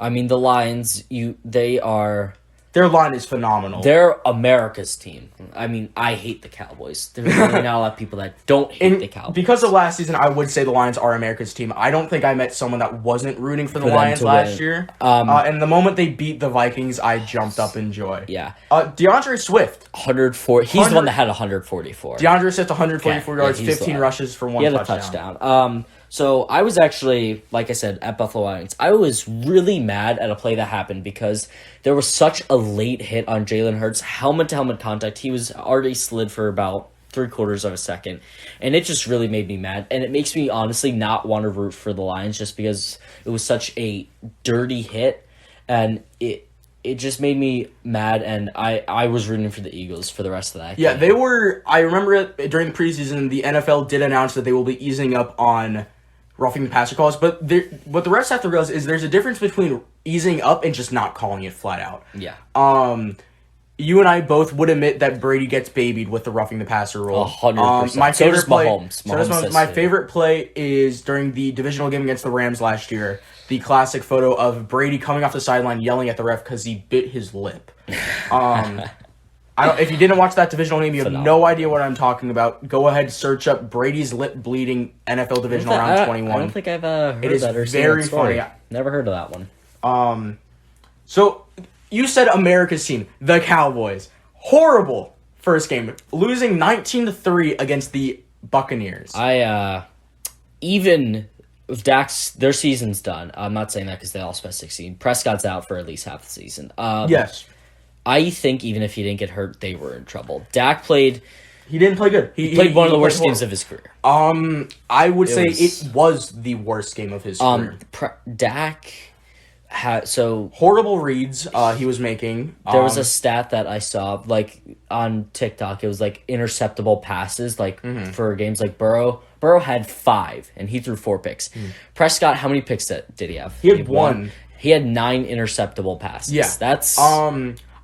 I mean, the Lions, their line is phenomenal. They're America's team. I mean, I hate the Cowboys. There's really not a lot of people that don't hate the Cowboys. Because of last season, I would say the Lions are America's team. I don't think I met someone that wasn't rooting for the Lions last year. And the moment they beat the Vikings, I jumped up in joy. Yeah. DeAndre Swift. 104. He's the one that had 144. DeAndre Swift, 144 yards, 15 rushes for 1 touchdown. He had a touchdown. So I was actually, like I said, at Buffalo Wild Wings. I was really mad at a play that happened because there was such a late hit on Jalen Hurts, helmet-to-helmet contact. He was already slid for about 3/4 of a second, and it just really made me mad. And it makes me honestly not want to root for the Lions just because it was such a dirty hit, and it just made me mad. And I was rooting for the Eagles for the rest of that. Yeah, game. they were. I remember it during the preseason. The NFL did announce that they will be easing up on roughing the passer calls, but what the refs have to realize is there's a difference between easing up and just not calling it flat out. Yeah. You and I both would admit that Brady gets babied with the roughing the passer rule. 100%. My So favorite does play. Mahomes. My favorite play is during the divisional game against the Rams last year. The classic photo of Brady coming off the sideline yelling at the ref because he bit his lip. If you didn't watch that divisional game, you have no idea what I'm talking about. Go ahead, search up Brady's lip bleeding NFL divisional round 21. I don't think I've heard It is that or seen very that story. funny. Never heard of that one. So, you said America's team, the Cowboys. Horrible first game, losing 19-3 against the Buccaneers. Even if their season's done. I'm not saying that because they all spent 16. Prescott's out for at least half the season. Yes. I think even if he didn't get hurt, they were in trouble. Dak played. He didn't play good. He played one of the worst games of his career. I would say it was the worst game of his career. Dak had horrible reads he was making. There was a stat that I saw like on TikTok. It was like interceptable passes, like for games like Burrow. Burrow had 5 and he threw 4 picks. Prescott, how many picks did he have? He had 1. He had 9 interceptable passes. Yeah, that's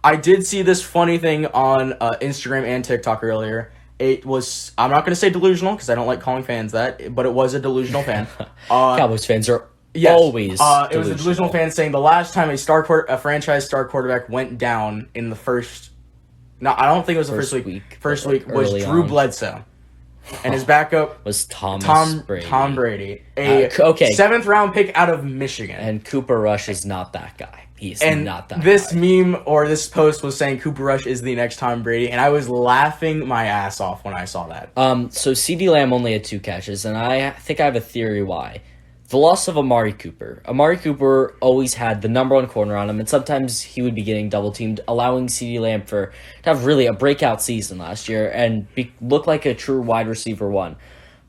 I did see this funny thing on Instagram and TikTok earlier. It was, I'm not going to say delusional because I don't like calling fans that, but it was a delusional fan. Cowboys fans are yes, always it was a delusional fan saying the last time a franchise star quarterback went down in the first, no, I don't think it was the first week. First week was Drew Bledsoe. And his backup was Tom Brady. Tom Brady. A 7th round pick out of Michigan. And Cooper Rush is not that guy. He's not that guy. This meme or this post was saying Cooper Rush is the next Tom Brady, and I was laughing my ass off when I saw that. So CeeDee Lamb only had 2 catches, and I think I have a theory why. The loss of Amari Cooper. Amari Cooper always had the number 1 corner on him, and sometimes he would be getting double teamed, allowing CeeDee Lamb to have really a breakout season last year and look like a true wide receiver 1.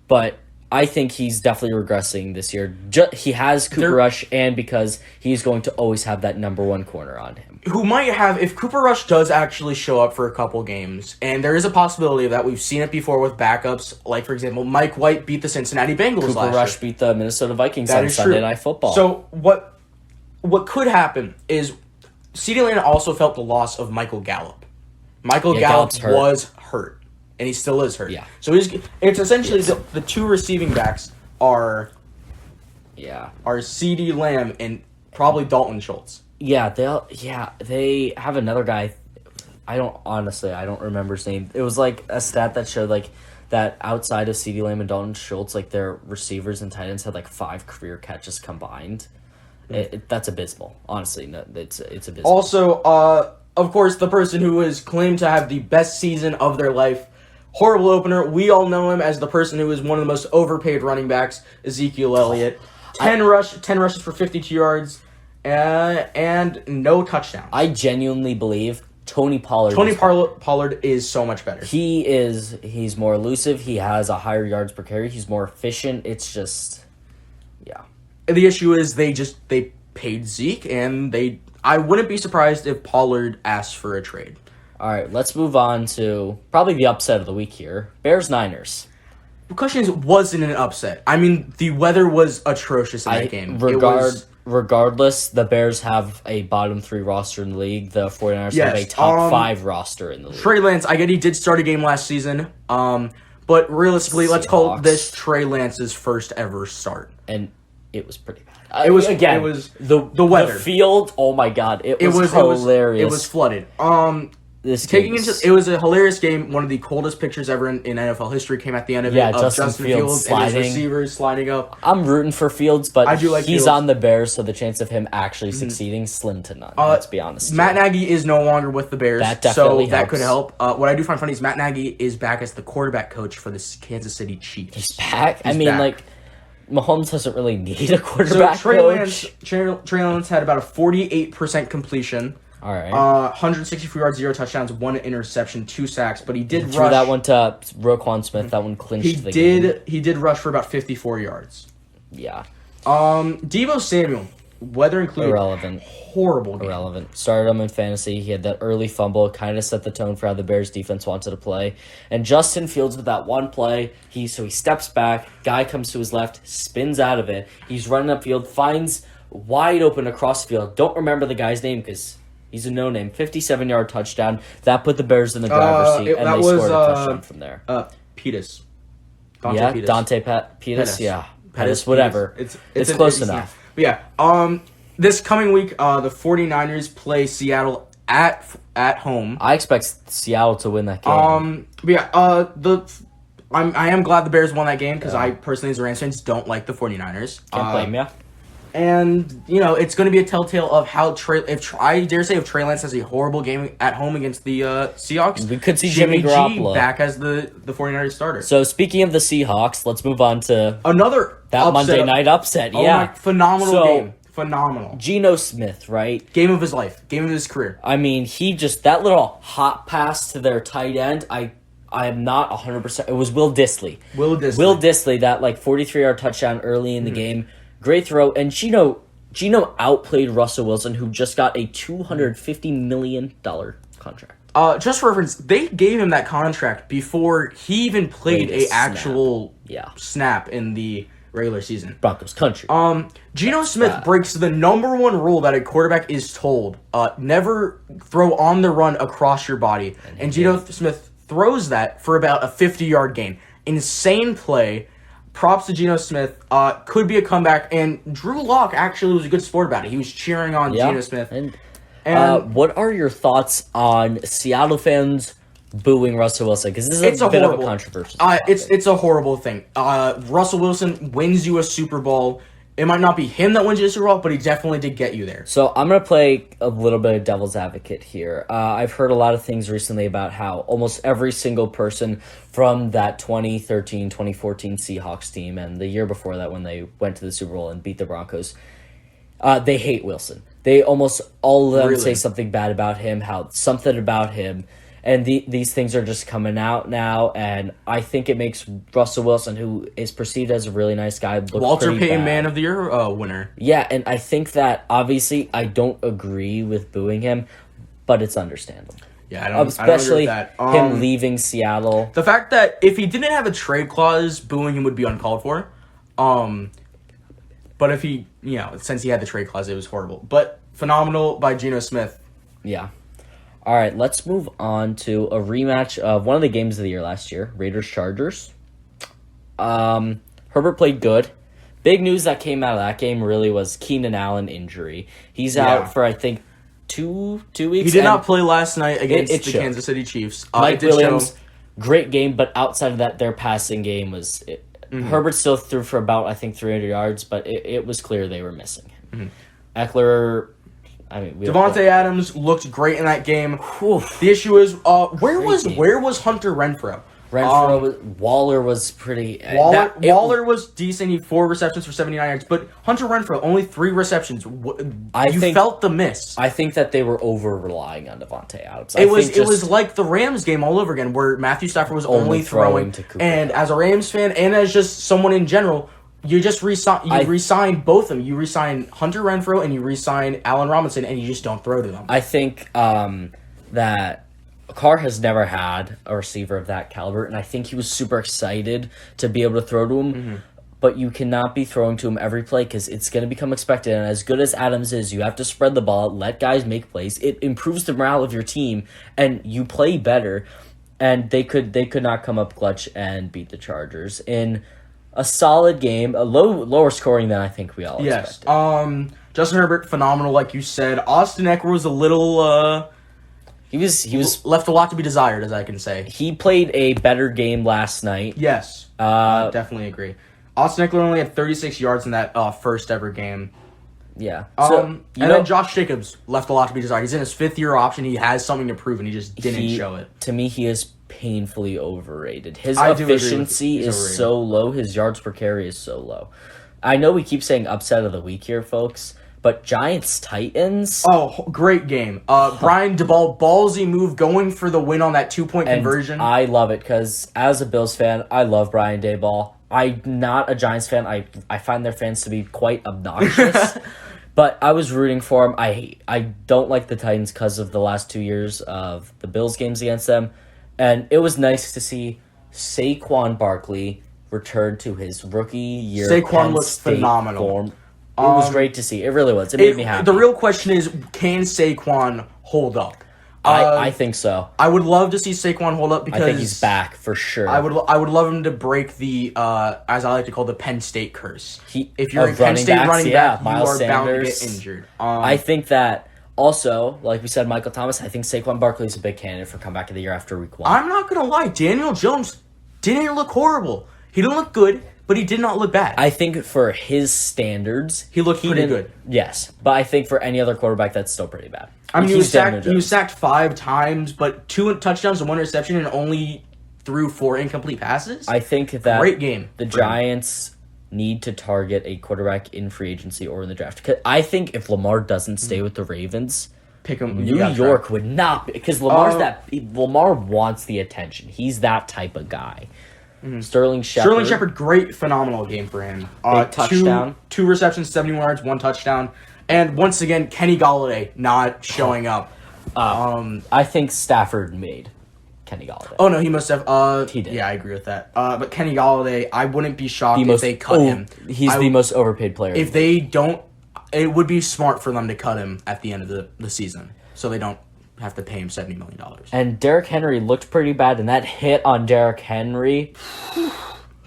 But I think he's definitely regressing this year. He has Cooper Rush, and because he's going to always have that number 1 corner on him. Who might have, if Cooper Rush does actually show up for a couple games, and there is a possibility of that. We've seen it before with backups, like, for example, Mike White beat the Cincinnati Bengals last year. Cooper Rush beat the Minnesota Vikings on Sunday Night Football. So what could happen is CeeDee Lamb also felt the loss of Michael Gallup. Michael Gallup was hurt. And he still is hurt. Yeah. So it's essentially the 2 receiving backs are CeeDee Lamb and probably Dalton Schultz. Yeah, they have another guy. I don't remember his name. It was like a stat that showed like that outside of CeeDee Lamb and Dalton Schultz, like their receivers and tight ends had like 5 career catches combined. That's abysmal. Honestly, no, it's abysmal. Also, of course, the person who is claimed to have the best season of their life. Horrible opener. We all know him as the person who is one of the most overpaid running backs, Ezekiel Elliott. 10 rushes for 52 yards, and no touchdown. I genuinely believe Tony Pollard. Pollard is so much better. He's more elusive. He has a higher yards per carry. He's more efficient. It's just, yeah. The issue is they paid Zeke, and I wouldn't be surprised if Pollard asked for a trade. All right, let's move on to probably the upset of the week here. Bears-Niners. The question is, was it an upset? I mean, the weather was atrocious in that game. Regardless, the Bears have a bottom 3 roster in the league. The 49ers have a top 5 roster in the league. Trey Lance, I get he did start a game last season, but realistically, let's call this Trey Lance's first ever start. And it was pretty bad. It was the weather. The field, oh my god, it was hilarious. It was flooded. It was a hilarious game. One of the coldest pictures ever in NFL history came at the end of it. Of Justin Fields and his receivers sliding up. I'm rooting for Fields, but I do like he's Fields. On the Bears, so the chance of him actually succeeding slim to none. Let's be honest. Matt Nagy is no longer with the Bears, that definitely that could help. What I do find funny is Matt Nagy is back as the quarterback coach for the Kansas City Chiefs. He's back? Mahomes doesn't really need a quarterback coach. Trey Lance had about a 48% completion. All right. 164 yards, 0 touchdowns, 1 interception, 2 sacks. But he did Threw rush. that one to Roquan Smith. That one clinched the game. He did rush for about 54 yards. Yeah. Deebo Samuel, weather included, Irrelevant. horrible game. Irrelevant. Started him in fantasy. He had that early fumble, kind of set the tone for how the Bears defense wanted to play. And Justin Fields with that one play, he steps back, guy comes to his left, spins out of it. He's running upfield, finds wide open across the field. Don't remember the guy's name because he's a no-name. 57-yard touchdown. That put the Bears in the driver's seat, and they scored a touchdown from there. Pettis. Dante Pettis. Pettis. Yeah. Pettis, whatever. It's close enough. But yeah, this coming week, the 49ers play Seattle at home. I expect Seattle to win that game. But yeah, I am glad the Bears won that game because I personally, as a Rams fans, don't like the 49ers. Can't blame ya. And, it's going to be a telltale of how I dare say if Trey Lance has a horrible game at home against the Seahawks, We could see Jimmy G Garoppolo back as the 49ers starter. So speaking of the Seahawks, let's move on to Another that upset. Monday night upset. Oh Yeah. my, phenomenal So- game. Phenomenal. Geno Smith, right? Game of his life. Game of his career. I mean, that little hot pass to their tight end, I am not 100%. It was Will Dissly. Will Dissly. Will Dissly, that 43-yard touchdown early in the game. Great throw. And Geno outplayed Russell Wilson, who just got a $250 million contract. Just for reference, they gave him that contract before he even played a actual snap in the regular season. Broncos country. Geno Smith breaks the number one rule that a quarterback is told: never throw on the run across your body. And Geno Smith throws that for about a 50-yard gain. Insane play. Props to Geno Smith. Could be a comeback. And Drew Lock actually was a good sport about it. He was cheering on Geno Smith. And what are your thoughts on Seattle fans booing Russell Wilson? Because this is a bit of a controversial it's a horrible thing. Russell Wilson wins you a Super Bowl. It might not be him that wins you a Super Bowl, but he definitely did get you there. So I'm going to play a little bit of devil's advocate here. I've heard a lot of things recently about how almost every single person from that 2013, 2014 Seahawks team and the year before that when they went to the Super Bowl and beat the Broncos, they hate Wilson. They almost all of them say something bad about him, something about him. And these things are just coming out now, and I think it makes Russell Wilson, who is perceived as a really nice guy, look Walter pretty Payton bad. Man of the Year winner. Yeah, and I think that, obviously, I don't agree with booing him, but it's understandable. Yeah, I don't Especially agree with that. him leaving Seattle. The fact that if he didn't have a trade clause, booing him would be uncalled for. But if he, since he had the trade clause, it was horrible. But phenomenal by Geno Smith. Yeah. All right, let's move on to a rematch of one of the games of the year last year, Raiders-Chargers. Herbert played good. Big news that came out of that game really was Keenan Allen injury. He's out for, I think, two weeks. He did not play last night against the showed. Kansas City Chiefs. Mike Williams, great game, but outside of that, their passing game was... Herbert still threw for about, I think, 300 yards, but it was clear they were missing him. Eckler... Devontae Adams looked great in that game. The issue is, where was Hunter Renfrow? Waller was pretty... Waller was decent. He had 4 receptions for 79 yards, but Hunter Renfrow, only 3 receptions. You felt the miss. I think that they were over-relying on Devontae Adams. It was like the Rams game all over again, where Matthew Stafford was only throwing to Cooper. And as a Rams fan, and as just someone in general... You just re-sign both of them. You re-sign Hunter Renfrow and you re-sign Allen Robinson, and you just don't throw to them. I think that Carr has never had a receiver of that caliber, and I think he was super excited to be able to throw to him. But you cannot be throwing to him every play because it's going to become expected. And as good as Adams is, you have to spread the ball, let guys make plays. It improves the morale of your team, and you play better. And they could not come up clutch and beat the Chargers in a solid game, a lower scoring than I think we all expected. Justin Herbert, phenomenal, like you said. Austin Eckler was a little, he was left a lot to be desired, as I can say. He played a better game last night. Yes, definitely agree. Austin Eckler only had 36 yards in that first ever game. Yeah. Then Josh Jacobs left a lot to be desired. He's in his 5th-year option. He has something to prove, and he just didn't show it. To me, he is painfully overrated. His efficiency is so low. His yards per carry is so low. I know we keep saying upset of the week here, folks, But Giants-Titans... Oh, great game. Brian DeBall, ballsy move, going for the win on that 2-point and conversion. I love it because as a Bills fan, I love Brian Daboll. I'm not a Giants fan. I find their fans to be quite obnoxious. But I was rooting for him. I don't like the Titans because of the last 2 years of the Bills games against them. And it was nice to see Saquon Barkley return to his rookie year. Saquon looks phenomenal. Form. It was great to see. It really was. It made me happy. The real question is, can Saquon hold up? I think so. I would love to see Saquon hold up because I think he's back for sure. I would love him to break the as I like to call the Penn State curse. If you're a Of Penn State running back, Miles you are bound to get Sanders. injured. I think that also, like we said, Michael Thomas, I think Saquon Barkley is a big candidate for comeback of the year after week 1. I'm not gonna lie, Daniel Jones didn't look horrible. He didn't look good, but he did not look bad. I think for his standards, He looked pretty didn't- good. Yes, but I think for any other quarterback, that's still pretty bad. I mean, He's Daniel he was Jones. sacked 5 times, but 2 touchdowns and 1 interception, and only threw 4 incomplete passes. I think that Great game the for him. Giants need to target a quarterback in free agency or in the draft. 'Cause I think if Lamar doesn't stay with the Ravens, Pick him. New York would not be, because Lamar wants the attention. He's that type of guy. Sterling Shepard. Great, phenomenal game for him. Touchdown. Two receptions, 71 yards, 1 touchdown. And once again, Kenny Galladay not showing up. I think Stafford made Kenny Galladay. Oh, no, he must have. He did. Yeah, I agree with that. But Kenny Galladay, I wouldn't be shocked if they cut him. He's the most overpaid player. If they don't, it would be smart for them to cut him at the end of the season so they don't have to pay him $70 million. And Derrick Henry looked pretty bad, and that hit on Derrick Henry.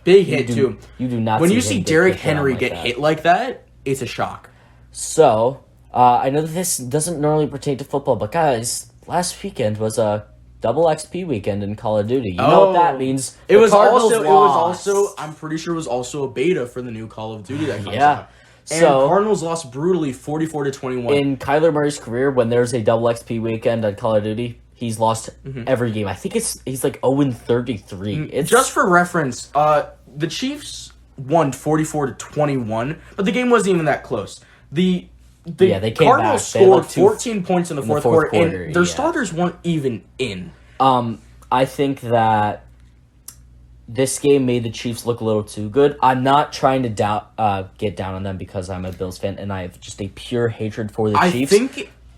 Big hit, too. You do not When see you him see get Derrick hit on Henry like get that. hit like that, it's a shock. So, I know that this doesn't normally pertain to football, but guys, last weekend was a double XP weekend in Call of Duty. You know what that means? It was Cardinals also lost. I'm pretty sure it was also a beta for the new Call of Duty that comes Yeah. out. And So- Cardinals lost brutally 44-21. In Kyler Murray's career, when there's a double XP weekend on Call of Duty, he's lost every game. I think he's like 0-33. It's Just for reference, the Chiefs won 44-21, but the game wasn't even that close. The Yeah, they came Cardinals back. They had, scored like, 14 points in the fourth fourth quarter, quarter, and their yeah. starters weren't even in. I think that this game made the Chiefs look a little too good. I'm not trying to get down on them because I'm a Bills fan and I have just a pure hatred for the Chiefs.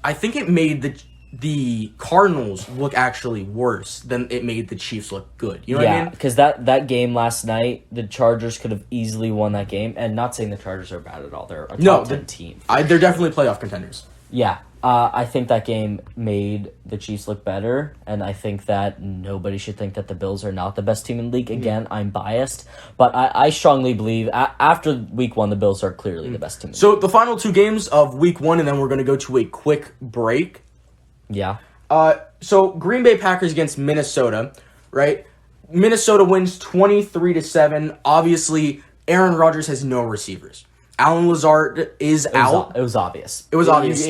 I think it made the Cardinals look actually worse than it made the Chiefs look good. You know what I Yeah, mean? because that game last night, the Chargers could have easily won that game. And not saying the Chargers are bad at all. They're a top 10 team. They're definitely playoff contenders. Yeah, I think that game made the Chiefs look better, and I think that nobody should think that the Bills are not the best team in the league. Again, I'm biased, but I strongly believe after week 1, the Bills are clearly the best team. So the final 2 games of week 1, and then we're going to go to a quick break. Yeah. So Green Bay Packers against Minnesota, right? Minnesota wins 23-7. Obviously, Aaron Rodgers has no receivers. Alan Lazard is out. It was obvious. It was obvious.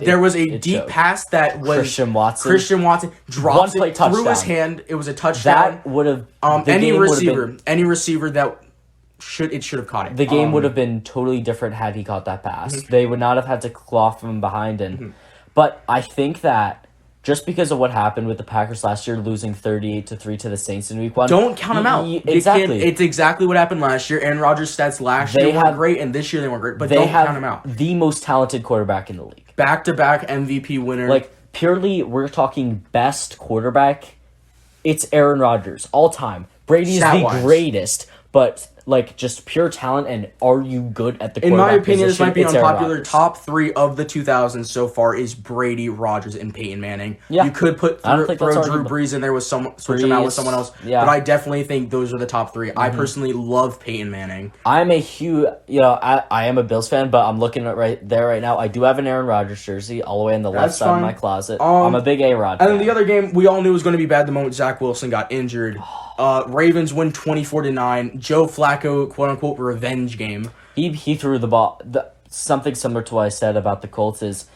There was a deep showed. pass that was Christian Watson. drops One-play it through his touchdown. hand. It was a touchdown. That would have any receiver that should have caught it. The game would have been totally different had he caught that pass. They would not have had to claw from behind. But I think that just because of what happened with the Packers last year, losing 38-3 to the Saints in week 1. Don't count them out. Exactly. It's exactly what happened last year. Aaron Rodgers' stats last year weren't great, and this year they weren't great. But don't count them out. The most talented quarterback in the league. Back-to-back MVP winner. Like, purely, we're talking best quarterback. It's Aaron Rodgers, all time. Brady is the Stat-wise. greatest, but like just pure talent and are you good at the in quarterback my opinion, this position? might be It's Aaron unpopular. Rodgers. Top 3 of the 2000s so far is Brady, Rodgers, and Peyton Manning. Yeah. You could I don't think throw that's Drew arguable. Brees in there with switch him out with someone else. Yeah. But I definitely think those are the top 3. I personally love Peyton Manning. I'm a huge, I am a Bills fan, but I'm looking at right now. I do have an Aaron Rodgers jersey all the way in the left That's side of fine. my closet. I'm a big A-Rod And fan. then the other game we all knew was going to be bad the moment Zach Wilson got injured. Ravens win 24-9. Joe Flacco, quote unquote, revenge game. He threw the ball. Something similar to what I said about the Colts is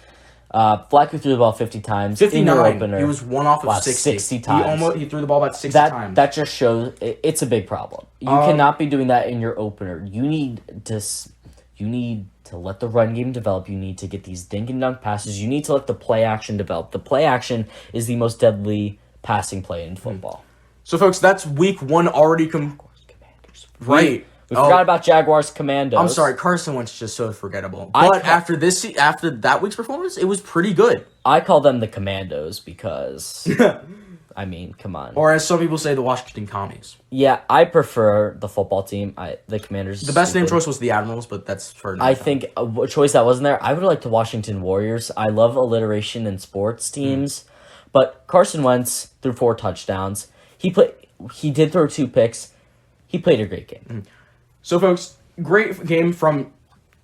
Flacco threw the ball 50 times. in your 59. opener. He was 1 off of Wow, 60. 60 times. He threw the ball about 60 times. That just shows it's a big problem. You cannot be doing that in your opener. You need to to let the run game develop. You need to get these dink and dunk passes. You need to let the play action develop. The play action is the most deadly passing play in football. So, folks, that's week 1 already. Right. We forgot about Jaguars Commandos. I'm sorry, Carson Wentz is just so forgettable. But after that week's performance, it was pretty good. I call them the Commandos because, I mean, come on. Or as some people say, the Washington Commies. Yeah, I prefer the football team. The Commanders. The best name choice was the Admirals, but that's for another I time. think a choice that wasn't there. I would have liked the Washington Warriors. I love alliteration in sports teams, but Carson Wentz threw 4 touchdowns. He did throw 2 picks. He played a great game. So, folks, great game from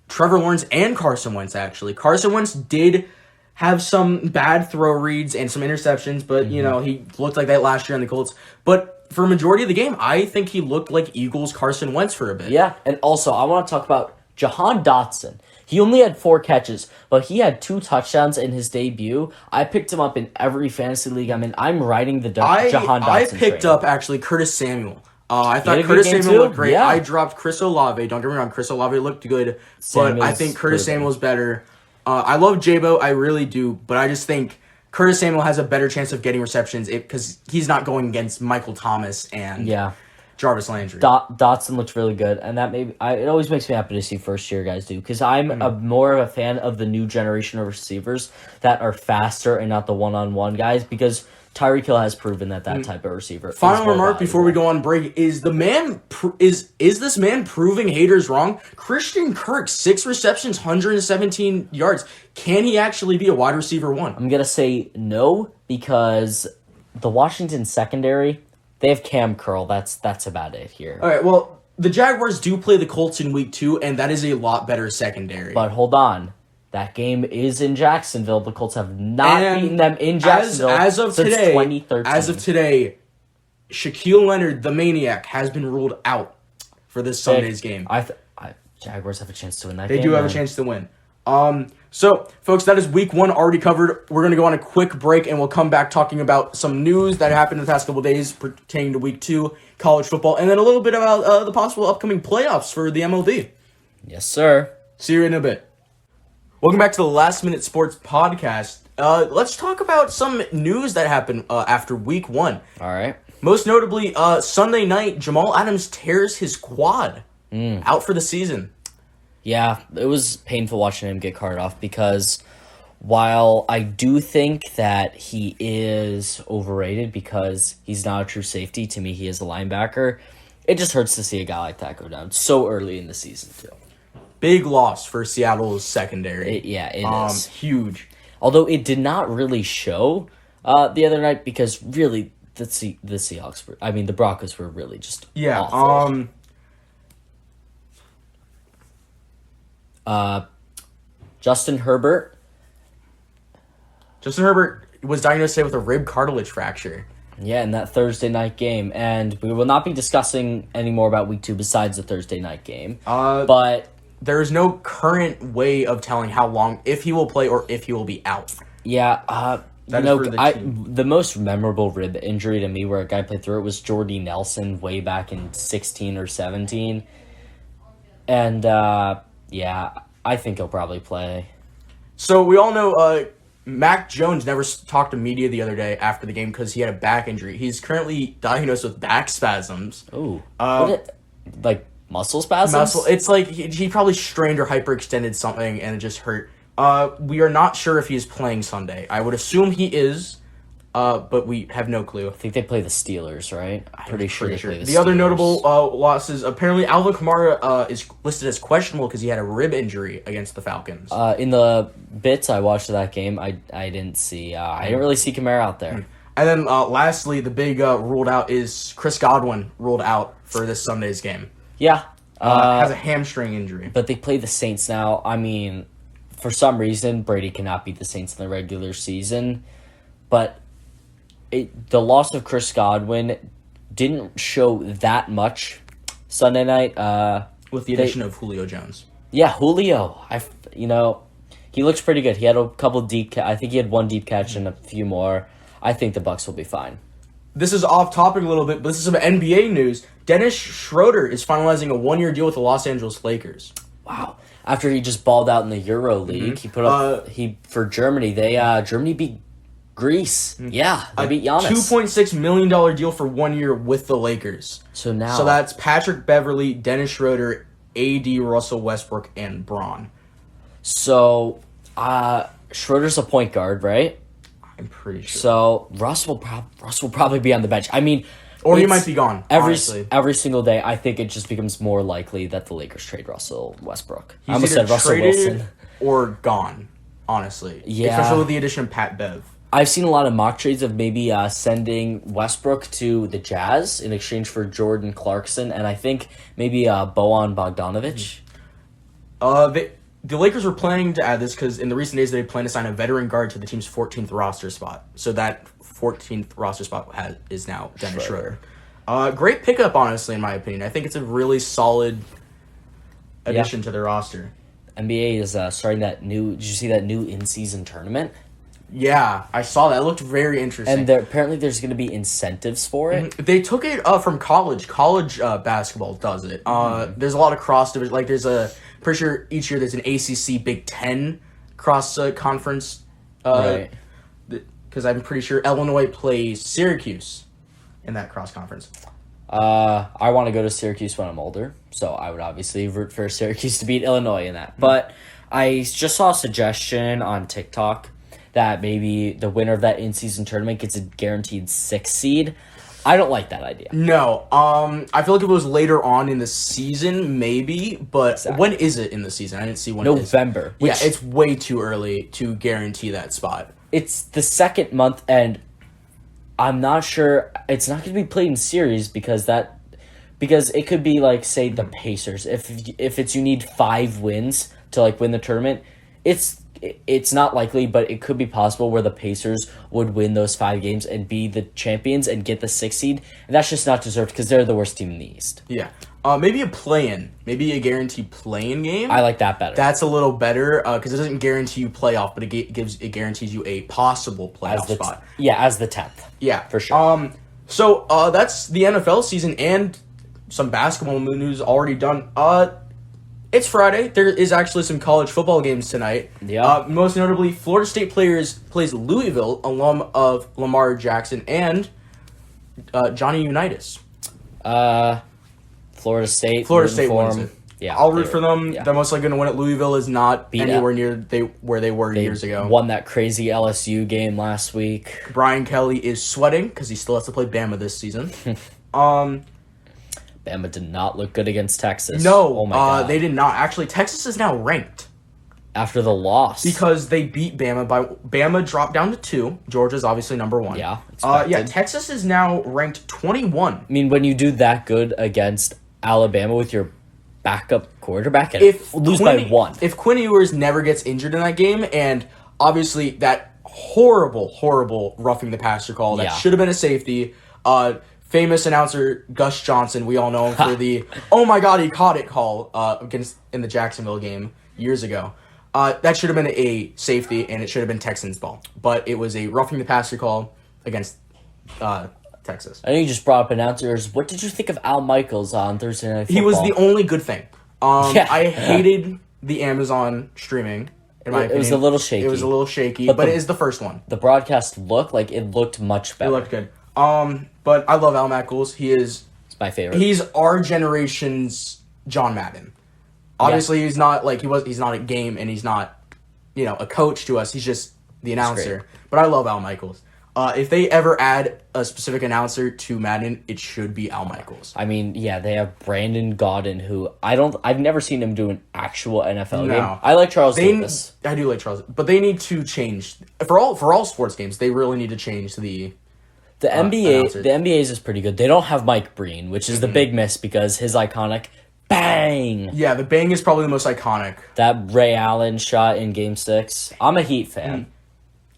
Trevor Lawrence and Carson Wentz, actually. Carson Wentz did have some bad throw reads and some interceptions, but, you know, he looked like that last year on the Colts. But for a majority of the game, I think he looked like Eagles Carson Wentz for a bit. Yeah, and also, I want to talk about Jahan Dotson. He only had 4 catches, but he had 2 touchdowns in his debut. I picked him up in every fantasy league I'm in. I'm riding the Jahan Dotson I picked train. up, actually, Curtis Samuel. I thought had a good Curtis game Samuel too? looked great. Yeah. I dropped Chris Olave. Don't get me wrong, Chris Olave looked good, but I think Curtis Samuel's better. I love Jabo, I really do, but I just think Curtis Samuel has a better chance of getting receptions because he's not going against Michael Thomas and Jarvis Landry. Dotson looked really good, and it always makes me happy to see first-year guys do, because I'm more of a fan of the new generation of receivers that are faster and not the one-on-one guys, because Tyreek Hill has proven that type of receiver. Final remark before we go on break is is this man proving haters wrong? Christian Kirk, 6 receptions, 117 yards. Can he actually be a wide receiver 1? I'm gonna say no, because the Washington secondary, they have Cam Curl. That's about it here. All right, well, the Jaguars do play the Colts in week 2, and that is a lot better secondary. But hold on. That game is in Jacksonville. The Colts have not beaten them in Jacksonville as of since today, 2013. As of today, Shaquille Leonard, the Maniac, has been ruled out for this Sunday's game. Jaguars have a chance to win that They game. do have a chance to win. So, folks, that is week 1 already covered. We're going to go on a quick break, and we'll come back talking about some news that happened in the past couple days pertaining to week 2, college football, and then a little bit about the possible upcoming playoffs for the MLB. Yes, sir. See you in a bit. Welcome back to the Last Minute Sports Podcast. Let's talk about some news that happened after week 1. All right. Most notably, Sunday night, Jamal Adams tears his quad out for the season. Yeah, it was painful watching him get carted off, because while I do think that he is overrated because he's not a true safety, to me he is a linebacker, it just hurts to see a guy like that go down so early in the season, too. Big loss for Seattle's secondary. It is. Huge. Although it did not really show the other night, because really the Seahawks the Broncos were really just awful. Justin Herbert was diagnosed today with a rib cartilage fracture. Yeah, in that Thursday night game. And we will not be discussing any more about week 2 besides the Thursday night game. But there is no current way of telling how long, if he will play or if he will be out. Yeah, the most memorable rib injury to me where a guy played through it was Jordy Nelson way back in 16 or 17. And, I think he'll probably play. So we all know Mac Jones never talked to media the other day after the game because he had a back injury. He's currently diagnosed with back spasms. Ooh. Like muscle spasms? It's like he probably strained or hyperextended something and it just hurt. We are not sure if he is playing Sunday. I would assume he is, but we have no clue. I think they play the Steelers, right? Pretty sure they play the Steelers. The other notable losses, apparently Alvin Kamara is listed as questionable because he had a rib injury against the Falcons. In the bits I watched of that game, I didn't see. I didn't really see Kamara out there. And then lastly, the big ruled out is Chris Godwin ruled out for this Sunday's game. Yeah. Has a hamstring injury. But they play the Saints now. I mean, for some reason, Brady cannot beat the Saints in the regular season. But the loss of Chris Godwin didn't show that much Sunday night. With the addition of Julio Jones. Yeah, Julio. He looks pretty good. He had a couple deep. I think he had one deep catch and a few more. I think the Bucs will be fine. This is off topic a little bit, but this is some NBA news. Dennis Schroeder is finalizing a 1-year deal with the Los Angeles Lakers. Wow. after he just balled out in the Euro League. He put up for Germany. Germany beat Greece. Yeah, they beat Giannis. $2.6 million deal for 1 year with the Lakers. So now, So that's Patrick Beverly, Dennis Schroeder, AD, Russell Westbrook, and Braun. so Schroeder's a point guard, right? I'm pretty sure. So Russ will probably be on the bench. I mean, Or he it's might be gone, honestly. every single day. I think it just becomes more likely that the Lakers trade Russell Westbrook. I He's almost either said Russell traded Wilson. or gone, honestly. Yeah. Especially with the addition of Pat Bev. I've seen a lot of mock trades of maybe sending Westbrook to the Jazz in exchange for Jordan Clarkson, and I think maybe Bojan Bogdanovic. The Lakers were planning to add this because in the recent days they plan to sign a veteran guard to the team's 14th roster spot. So that 14th roster spot is now Dennis Schroeder. Great pickup, honestly, in my opinion. I think it's a really solid addition to their roster. NBA is starting that new. Did you see that new in-season tournament? Yeah, I saw that. It looked very interesting. And apparently there's going to be incentives for it. They took it from college. College basketball does it. There's a lot of cross division. Like there's pretty sure each year there's an ACC Big Ten cross conference. Right. Because I'm pretty sure Illinois plays Syracuse in that cross conference. I want to go to Syracuse when I'm older, so I would obviously root for Syracuse to beat Illinois in that. But I just saw a suggestion on TikTok that maybe the winner of that in-season tournament gets a guaranteed 6th seed. I don't like that idea. No, I feel like if it was later on in the season, maybe. But Exactly. when is it in the season? I didn't see when. It is. November. Yeah, it's way too early to guarantee that spot. It's the second month, and I'm not sure it's not going to be played in series because it could be like, say, the Pacers. If it's you need 5 wins to like win the tournament, it's not likely, but it could be possible where the Pacers would win those 5 games and be the champions and get the 6th seed. And that's just not deserved because they're the worst team in the East. Yeah, maybe a play-in, maybe a guaranteed play-in game. I like that better. That's a little better because it doesn't guarantee you playoff, but it guarantees you a possible playoff spot. As the 10th. Yeah, for sure. So that's the NFL season and some basketball news already done. It's Friday. There is actually some college football games tonight. Yeah. Most notably, Florida State plays Louisville, alum of Lamar Jackson and Johnny Unitas. Florida State wins it. Yeah, I'll root for them. yeah. They're most likely going to win it. Louisville is not anywhere near where they were years ago. Won that crazy LSU game last week. Brian Kelly is sweating because he still has to play Bama this season. Bama did not look good against Texas. No, oh my God. they did not. Actually, Texas is now ranked After the loss. because they beat Bama Bama dropped down to 2. Georgia's obviously number 1. Yeah, yeah. expected. Texas is now ranked 21. I mean, when you do that good against Alabama with your backup quarterback and lose by 1. If Quinn Ewers never gets injured in that game, and obviously that horrible roughing the passer call that Yeah. should have been a safety. Famous announcer Gus Johnson, we all know him for the "oh my god, he caught it" call in the Jacksonville game years ago. That should have been a safety, and it should have been Texans' ball. But it was a roughing the passer call against Texas. I know you just brought up announcers. What did you think of Al Michaels on Thursday Night Football? He was the only good thing. Yeah. I hated the Amazon streaming. In my opinion, was a little shaky. It was a little shaky, But but the- it is the first one. The broadcast looked much It better. looked good. But I love Al Michaels. It's my favorite. He's our generation's John Madden. Obviously, he's not like he's not a game, and he's not, a coach to us. He's just the announcer. But I love Al Michaels. If they ever add a specific announcer to Madden, it should be Al Michaels. I mean, yeah, they have Brandon Gaudin, who I've never seen him do an actual NFL game. I like Charles Davis. I do like Charles, but they need to change for all sports games. They really need to change the NBA, announcers. the NBA's is pretty good. They don't have Mike Breen, which is the big miss because his iconic bang, Yeah, the bang is probably the most iconic. that Ray Allen shot in Game 6. I'm a Heat fan.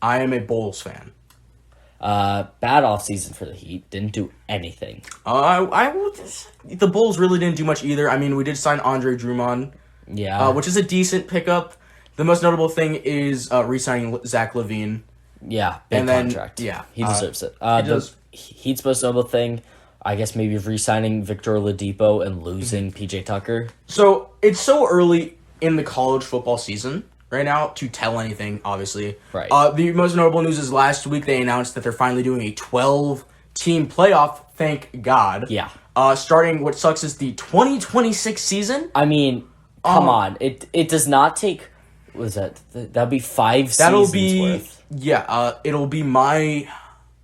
I am a Bulls fan. Bad offseason for the Heat. Didn't do anything. The Bulls really didn't do much either. I mean, we did sign Andre Drummond, Yeah. which is a decent pickup. The most notable thing is re-signing Zach LaVine. Yeah, big And then- contract. yeah, he deserves it. he The does. Heat's most notable thing, I guess, maybe re-signing Victor Oladipo and losing PJ Tucker. So it's so early in the college football season right now to tell anything, obviously. Right. The most notable news is last week they announced that they're finally doing a 12-team playoff, thank God. Yeah. Starting what sucks is the 2026 season. I mean, come on. It does not take, what is that? That'd be 5 That'll seasons be, worth. it'll be my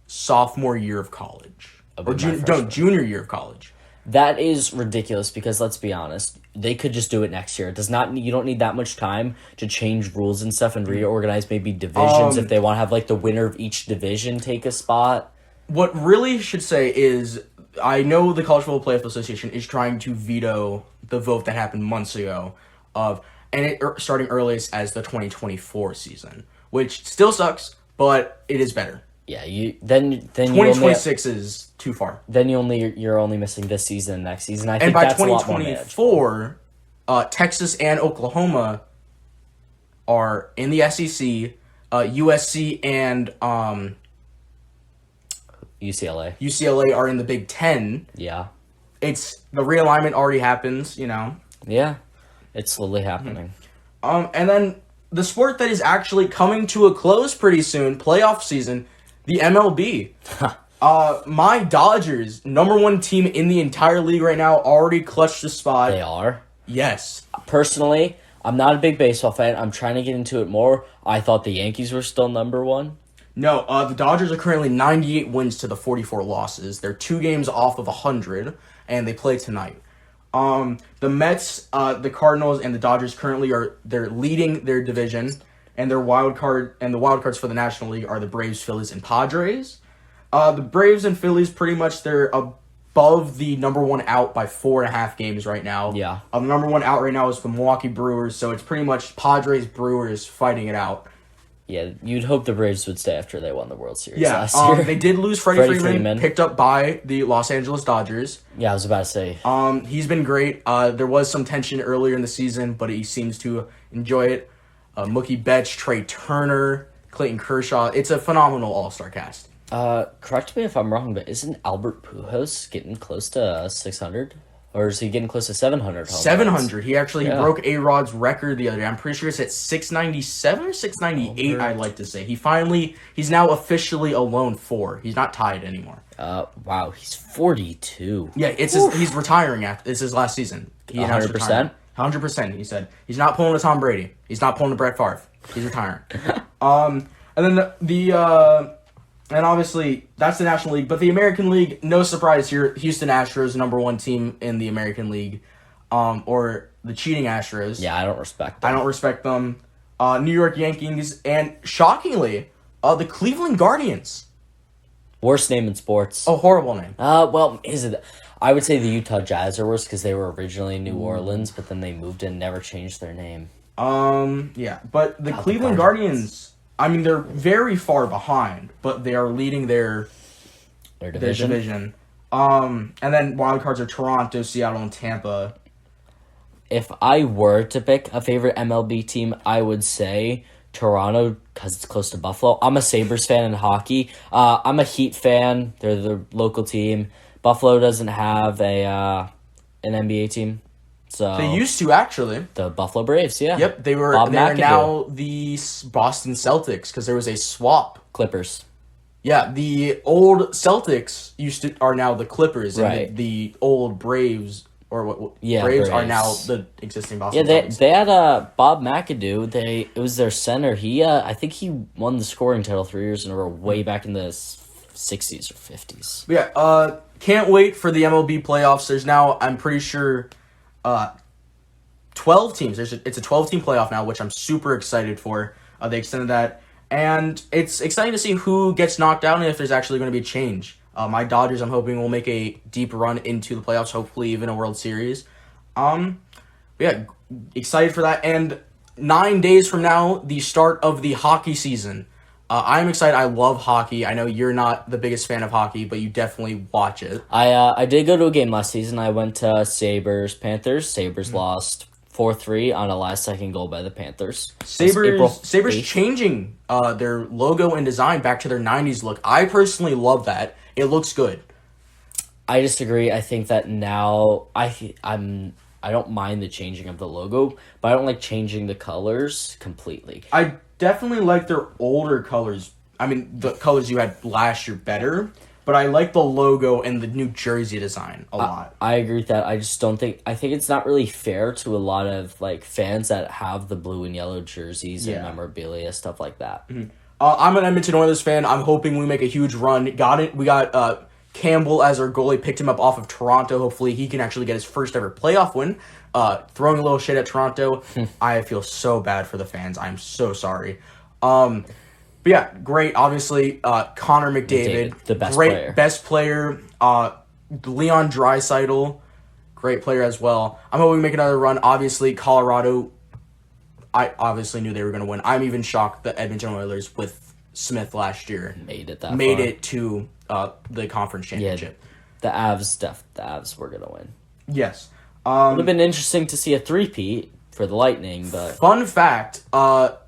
sophomore year of college. Or junior year of college. That is ridiculous because let's be honest, they could just do it next year. It does not. You don't need that much time to change rules and stuff and reorganize maybe divisions if they want to have like the winner of each division take a spot. What really should say is, I know the College Football Playoff Association is trying to veto the vote that happened months ago starting earliest as the 2024 season, which still sucks, but it is better. Yeah, then 2026 is too far. Then you're only missing this season and next season. I think And by that's a lot more manageable. 2024, Texas and Oklahoma are in the SEC. USC and UCLA. UCLA are in the Big Ten. Yeah. It's the realignment already happens, you know. Yeah. It's slowly happening. And then the sport that is actually coming to a close pretty soon, playoff season, the MLB. My Dodgers, #1 team in the entire league right now, already clutched the spot. They are. Yes. Personally, I'm not a big baseball fan. I'm trying to get into it more. I thought the Yankees were still #1. No, the Dodgers are currently 98 wins to the 44 losses. They're 2 games off of 100, and they play tonight. The Mets, the Cardinals, and the Dodgers currently they're leading their division, and the wild cards for the National League are the Braves, Phillies, and Padres. The Braves and Phillies they're above the #1 out by 4.5 games right now. Yeah. The #1 out right now is the Milwaukee Brewers, so it's pretty much Padres Brewers fighting it out. Yeah, you'd hope the Braves would stay after they won the World Series Yeah, last year. they did lose Freddie Freeman, Freeman, picked up by the Los Angeles Dodgers. Yeah, I was about to say. He's been great. There was some tension earlier in the season, but he seems to enjoy it. Mookie Betts, Trey Turner, Clayton Kershaw. It's a phenomenal all-star cast. Correct me if I'm wrong, but isn't Albert Pujols getting close to 600? Or is he getting close to 700? 700. He actually broke A-Rod's record the other day. I'm pretty sure it's at 697 or 698, I'd like to say. He's now officially a lone 4. He's not tied anymore. Wow, he's 42. Yeah, he's retiring after. It's his last season. He 100%? 100%, he said. He's not pulling a Tom Brady. He's not pulling a Brett Favre. He's retiring. And then and obviously, that's the National League. But the American League, no surprise here. Houston Astros, #1 team in the American League. Or the cheating Astros. Yeah, I don't respect them. I don't respect them. New York Yankees. And shockingly, the Cleveland Guardians. Worst name in sports. Oh, horrible name. Well, is it? I would say the Utah Jazz are worse because they were originally in New Orleans, but then they moved and never changed their name. Yeah. But the Cleveland Guardians, I mean, they're very far behind, but they are leading their division. And then wild cards are Toronto, Seattle, and Tampa. If I were to pick a favorite MLB team, I would say Toronto because it's close to Buffalo. I'm a Sabres fan in hockey. I'm a Heat fan. They're the local team. Buffalo doesn't have an NBA team. So They used to, actually. the Buffalo Braves, yeah. Yep, they are now the Boston Celtics because there was a swap. Clippers. Yeah, the old Celtics are now the Clippers, Right. and the old Braves Yeah, Braves are Braves. now the existing Yeah, Boston they Celtics. had Bob McAdoo. It was their center. He I think he won the scoring title 3 years in a row, way back in the 60s or 50s. Yeah, can't wait for the MLB playoffs. There's now, I'm pretty sure, 12 teams. It's a 12-team playoff now, which I'm super excited for. They extended that. And it's exciting to see who gets knocked out and if there's actually going to be a change. My Dodgers, I'm hoping, will make a deep run into the playoffs, hopefully even a World Series. Yeah, excited for that. And 9 days from now, the start of the hockey season. I'm excited. I love hockey. I know you're not the biggest fan of hockey, but you definitely watch it. I did go to a game last season. I went to Sabres-Panthers. Sabres lost 4-3 on a last-second goal by the Panthers. Sabres changing their logo and design back to their 90s look. I personally love that. It looks good. I disagree. I think that now I don't mind the changing of the logo, but I don't like changing the colors completely. I definitely like their older colors. I mean, the colors you had last year better, but I like the logo and the new jersey design a lot. I agree with that. I just don't think I think it's not really fair to a lot of like fans that have the blue and yellow jerseys and memorabilia, stuff like that. I'm an Edmonton Oilers fan. I'm hoping we make a huge run. Got it. We got Campbell as our goalie. Picked him up off of Toronto. Hopefully, he can actually get his first ever playoff win. Throwing a little shit at Toronto. I feel so bad for the fans. I'm so sorry. But yeah, great. Obviously, Connor McDavid, the best great player. best player. Leon Draisaitl, great player as well. I'm hoping we make another run. Obviously, Colorado. I obviously knew they were going to win. I'm even shocked that Edmonton Oilers with Smith last year Made it to the conference championship. The Avs were gonna win. Yes. Would have been interesting to see a three-peat for the Lightning, but Fun fact: I'm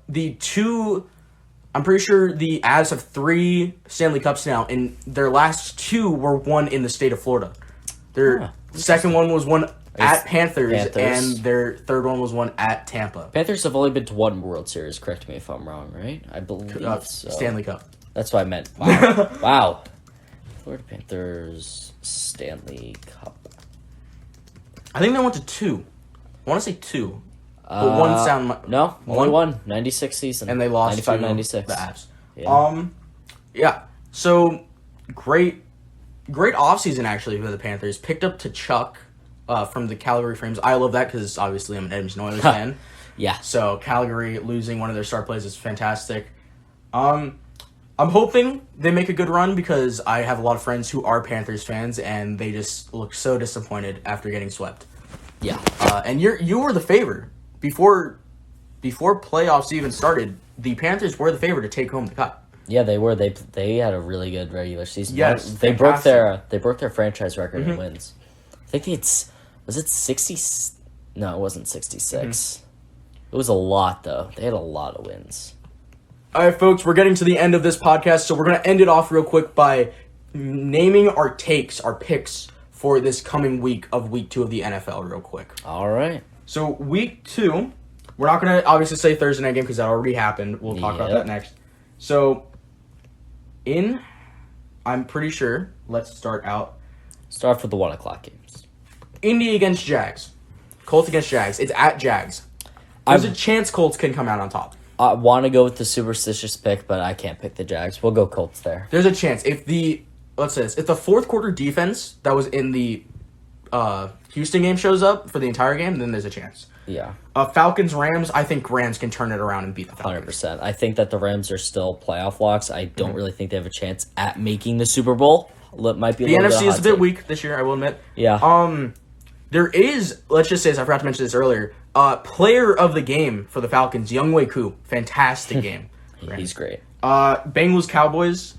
pretty sure the Avs have 3 Stanley Cups now, and their last 2 were won in the state of Florida. Their second one was won at Panthers, and their third one was won at Tampa. Panthers have only been to 1 World Series. Correct me if I'm wrong, right? I believe so. Stanley Cup. That's what I meant. Wow. Wow. Florida Panthers Stanley Cup. I think they went to 2. I want to say 2. But one sound no, only one. 96 season. And they lost 95, to 96. the Avs. Yeah. Yeah. So great offseason actually for the Panthers. Picked up to Chuck from the Calgary Flames. I love that because obviously I'm an Edmonton Oilers fan. Yeah. So Calgary losing one of their star players is fantastic. I'm hoping they make a good run because I have a lot of friends who are Panthers fans and they just look so disappointed after getting swept. Yeah. And you were the favorite before playoffs even started. The Panthers were the favorite to take home the cup. Yeah, they were. They had a really good regular season. Yes, they broke their franchise record in wins. I think was it 60? No, it wasn't 66. It was a lot though. They had a lot of wins. All right, folks, we're getting to the end of this podcast, so we're going to end it off real quick by naming our picks for this coming week 2 of the NFL real quick. All right. So week 2, we're not going to obviously say Thursday night game because that already happened. We'll talk about that next. So I'm pretty sure, let's start with the 1 o'clock games. Indy against Jags. Colts against Jags. It's at Jags. There's a chance Colts can come out on top. I want to go with the superstitious pick, but I can't pick the Jags. We'll go Colts there. There's a chance. If the fourth quarter defense that was in the Houston game shows up for the entire game, then there's a chance. Yeah. Falcons, Rams, I think Rams can turn it around and beat the Falcons. 100%. I think that the Rams are still playoff locks. I don't really think they have a chance at making the Super Bowl. Might be the NFC is a bit weak this year, I will admit. Yeah. There is, let's just say, I forgot to mention this earlier, player of the game for the Falcons, Younghoe Koo. Fantastic game. He's great. Bengals, Cowboys.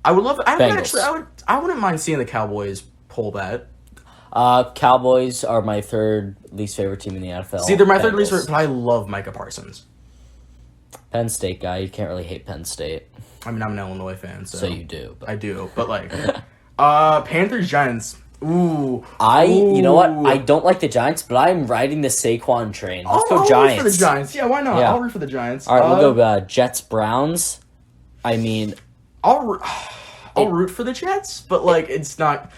I would love. Bengals. I wouldn't mind seeing the Cowboys pull that. Cowboys are my third least favorite team in the NFL. See, they're my third least favorite, but I love Micah Parsons. Penn State guy. You can't really hate Penn State. I mean, I'm an Illinois fan, so you do. But. I do, but like, Panthers, Giants. Ooh. You know what? I don't like the Giants, but I'm riding the Saquon train. Let's go Giants. I'll root for the Giants. Yeah, why not? Yeah. I'll root for the Giants. All right, we'll go Jets, Browns. I mean, I'll root for the Jets, but like, it's not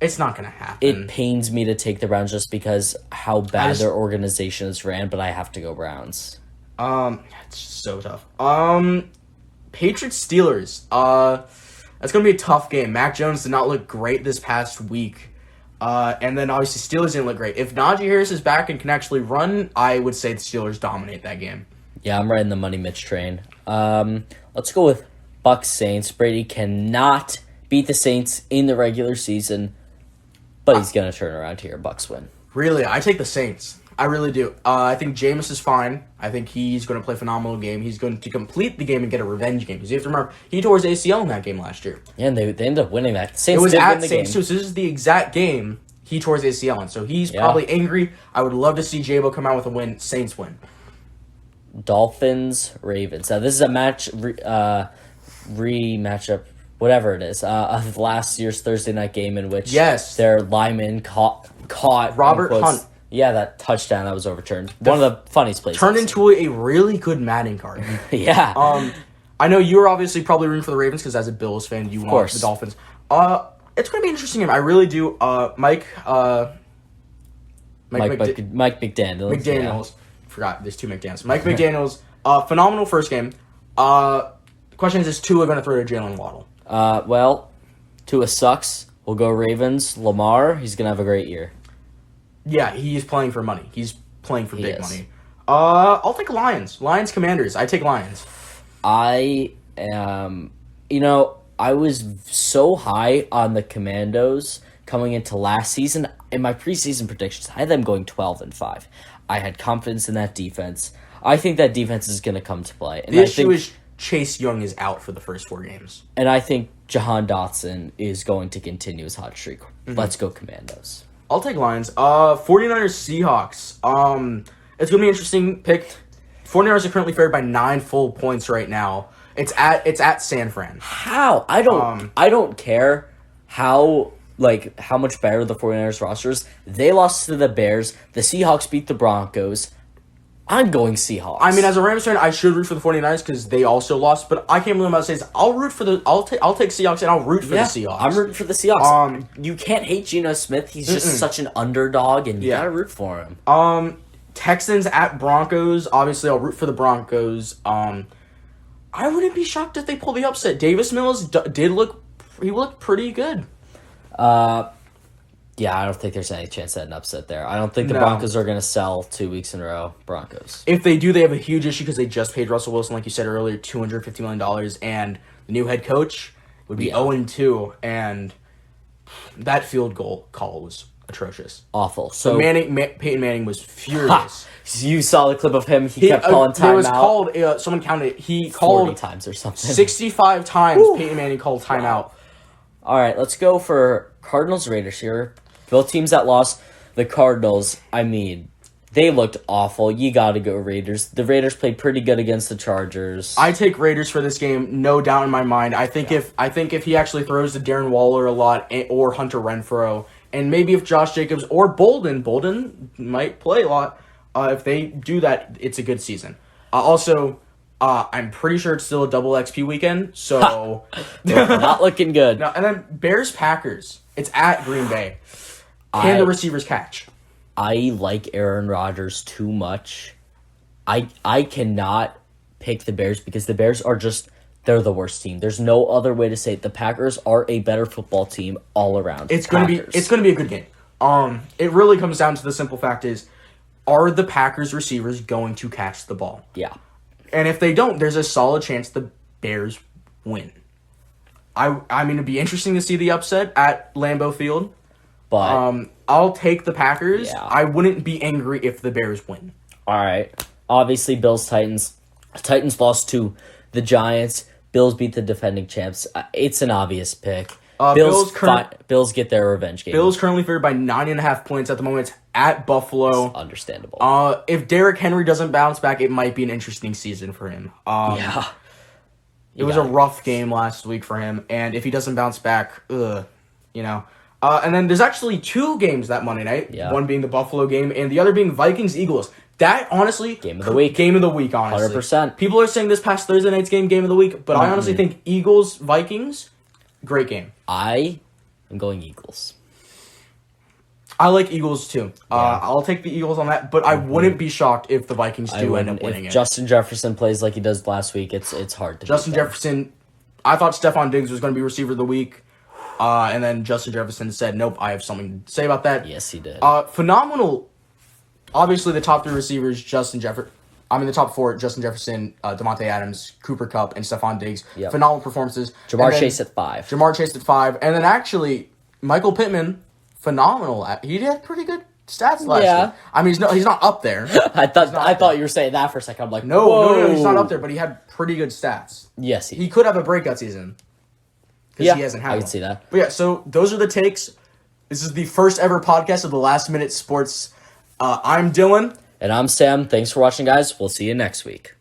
gonna happen. It pains me to take the Browns just because how bad their organization is ran, but I have to go Browns. It's so tough. Patriots, Steelers. That's going to be a tough game. Mac Jones did not look great this past week. And then, obviously, Steelers didn't look great. If Najee Harris is back and can actually run, I would say the Steelers dominate that game. Yeah, I'm riding the Money Mitch train. Let's go with Bucs Saints. Brady cannot beat the Saints in the regular season, but he's going to turn around here. Bucs win. Really? I take the Saints. I really do. I think Jameis is fine. I think he's going to play a phenomenal game. He's going to complete the game and get a revenge game. Because you have to remember, he tore his ACL in that game last year. Yeah, and they ended up winning that. Saints it was did at win the Saints game. too, so this is the exact game he tore his ACL in. So he's probably angry. I would love to see J-Bo come out with a win. Saints win. Dolphins, Ravens. Now, this is a rematchup, whatever it is, of last year's Thursday night game in which their lineman caught Robert Hunt. Yeah, that touchdown that was overturned. One of the funniest plays. Turned into a really good Madden card. Yeah. I know you were obviously probably rooting for the Ravens because as a Bills fan, you want the Dolphins. It's going to be an interesting game. I really do. Mike McDaniels. McDaniels. Forgot, there's two McDaniels. Mike McDaniels, phenomenal first game. The question is Tua going to throw to Jalen Waddle? Well, Tua sucks. We'll go Ravens. Lamar, he's going to have a great year. Yeah, he's playing for money. He's playing for big money. I'll take Lions. Lions Commanders. I take Lions. I was so high on the Commandos coming into last season. In my preseason predictions, I had them going 12-5. I had confidence in that defense. I think that defense is going to come to play. And the issue is Chase Young is out for the first 4 games. And I think Jahan Dotson is going to continue his hot streak. Let's go Commandos. I'll take Lions. 49ers Seahawks. It's going to be an interesting pick. 49ers are currently favored by 9 full points right now. It's at San Fran. How? I don't care how much better the 49ers roster is. They lost to the Bears. The Seahawks beat the Broncos. I'm going Seahawks. I mean, as a Rams fan, I should root for the 49ers because they also lost, but I can't believe I'm about to say this. I'll take Seahawks and I'll root for the Seahawks. I'm rooting for the Seahawks. You can't hate Geno Smith. He's just such an underdog, and you gotta root for him. Texans at Broncos. Obviously, I'll root for the Broncos. I wouldn't be shocked if they pull the upset. Davis Mills he looked pretty good. Yeah, I don't think there's any chance at an upset there. I don't think the Broncos are going to sell 2 weeks in a row. Broncos. If they do, they have a huge issue because they just paid Russell Wilson, like you said earlier, $250 million, and the new head coach would be 0-2, and that field goal call was atrocious. Awful. So Peyton Manning was furious. You saw the clip of him. He kept calling timeout. It was called. Someone counted. He called 40 times or something. 65 times. Peyton Manning called timeout. Wow. All right, let's go for Cardinals Raiders here. Both teams that lost. The Cardinals, I mean, they looked awful. You got to go Raiders. The Raiders played pretty good against the Chargers. I take Raiders for this game, no doubt in my mind. I think if he actually throws to Darren Waller a lot or Hunter Renfrow, and maybe if Josh Jacobs or Bolden might play a lot. If they do that, it's a good season. I'm pretty sure it's still a double XP weekend, so not looking good. No, and then Bears Packers. It's at Green Bay. Can the receivers catch? I like Aaron Rodgers too much. I cannot pick the Bears because the Bears are they're the worst team. There's no other way to say it. The Packers are a better football team all around. It's gonna be a good game. It really comes down to the simple fact is, are the Packers receivers going to catch the ball? Yeah. And if they don't, there's a solid chance the Bears win. I mean, it'd be interesting to see the upset at Lambeau Field. But I'll take the Packers. Yeah. I wouldn't be angry if the Bears win. All right. Obviously, Bills-Titans. Titans lost to the Giants. Bills beat the defending champs. It's an obvious pick. Bills get their revenge game. Bills currently favored by 9.5 points at the moment. It's at Buffalo. It's understandable. If Derrick Henry doesn't bounce back, it might be an interesting season for him. It was a rough game last week for him, and if he doesn't bounce back, And then there's actually 2 games that Monday night. Yeah. One being the Buffalo game, and the other being Vikings-Eagles. That, honestly... Game of the week. Game of the week, honestly. 100%. People are saying this past Thursday night's game of the week, but I honestly think Eagles-Vikings, great game. I am going Eagles. I like Eagles, too. Yeah. I'll take the Eagles on that, but I wouldn't be shocked if the Vikings do end up winning it. If Justin Jefferson plays like he does last week, it's hard to Justin Jefferson... I thought Stephon Diggs was going to be receiver of the week. And then Justin Jefferson said, nope, I have something to say about that. Yes, he did. Phenomenal. Obviously, the top 3 receivers, the top 4, Justin Jefferson, Devontae Adams, Cooper Kupp, and Stephon Diggs. Yep. Phenomenal performances. Jamar Chase at 5. And then actually, Michael Pittman, phenomenal. He had pretty good stats last year. I mean, he's not up there. I thought you were saying that for a second. I'm like, no, he's not up there, but he had pretty good stats. Yes, he could have a breakout season. Because he hasn't had I can see that. But yeah, so those are the takes. This is the first ever podcast of the Last Minute Sports. I'm Dylan. And I'm Sam. Thanks for watching, guys. We'll see you next week.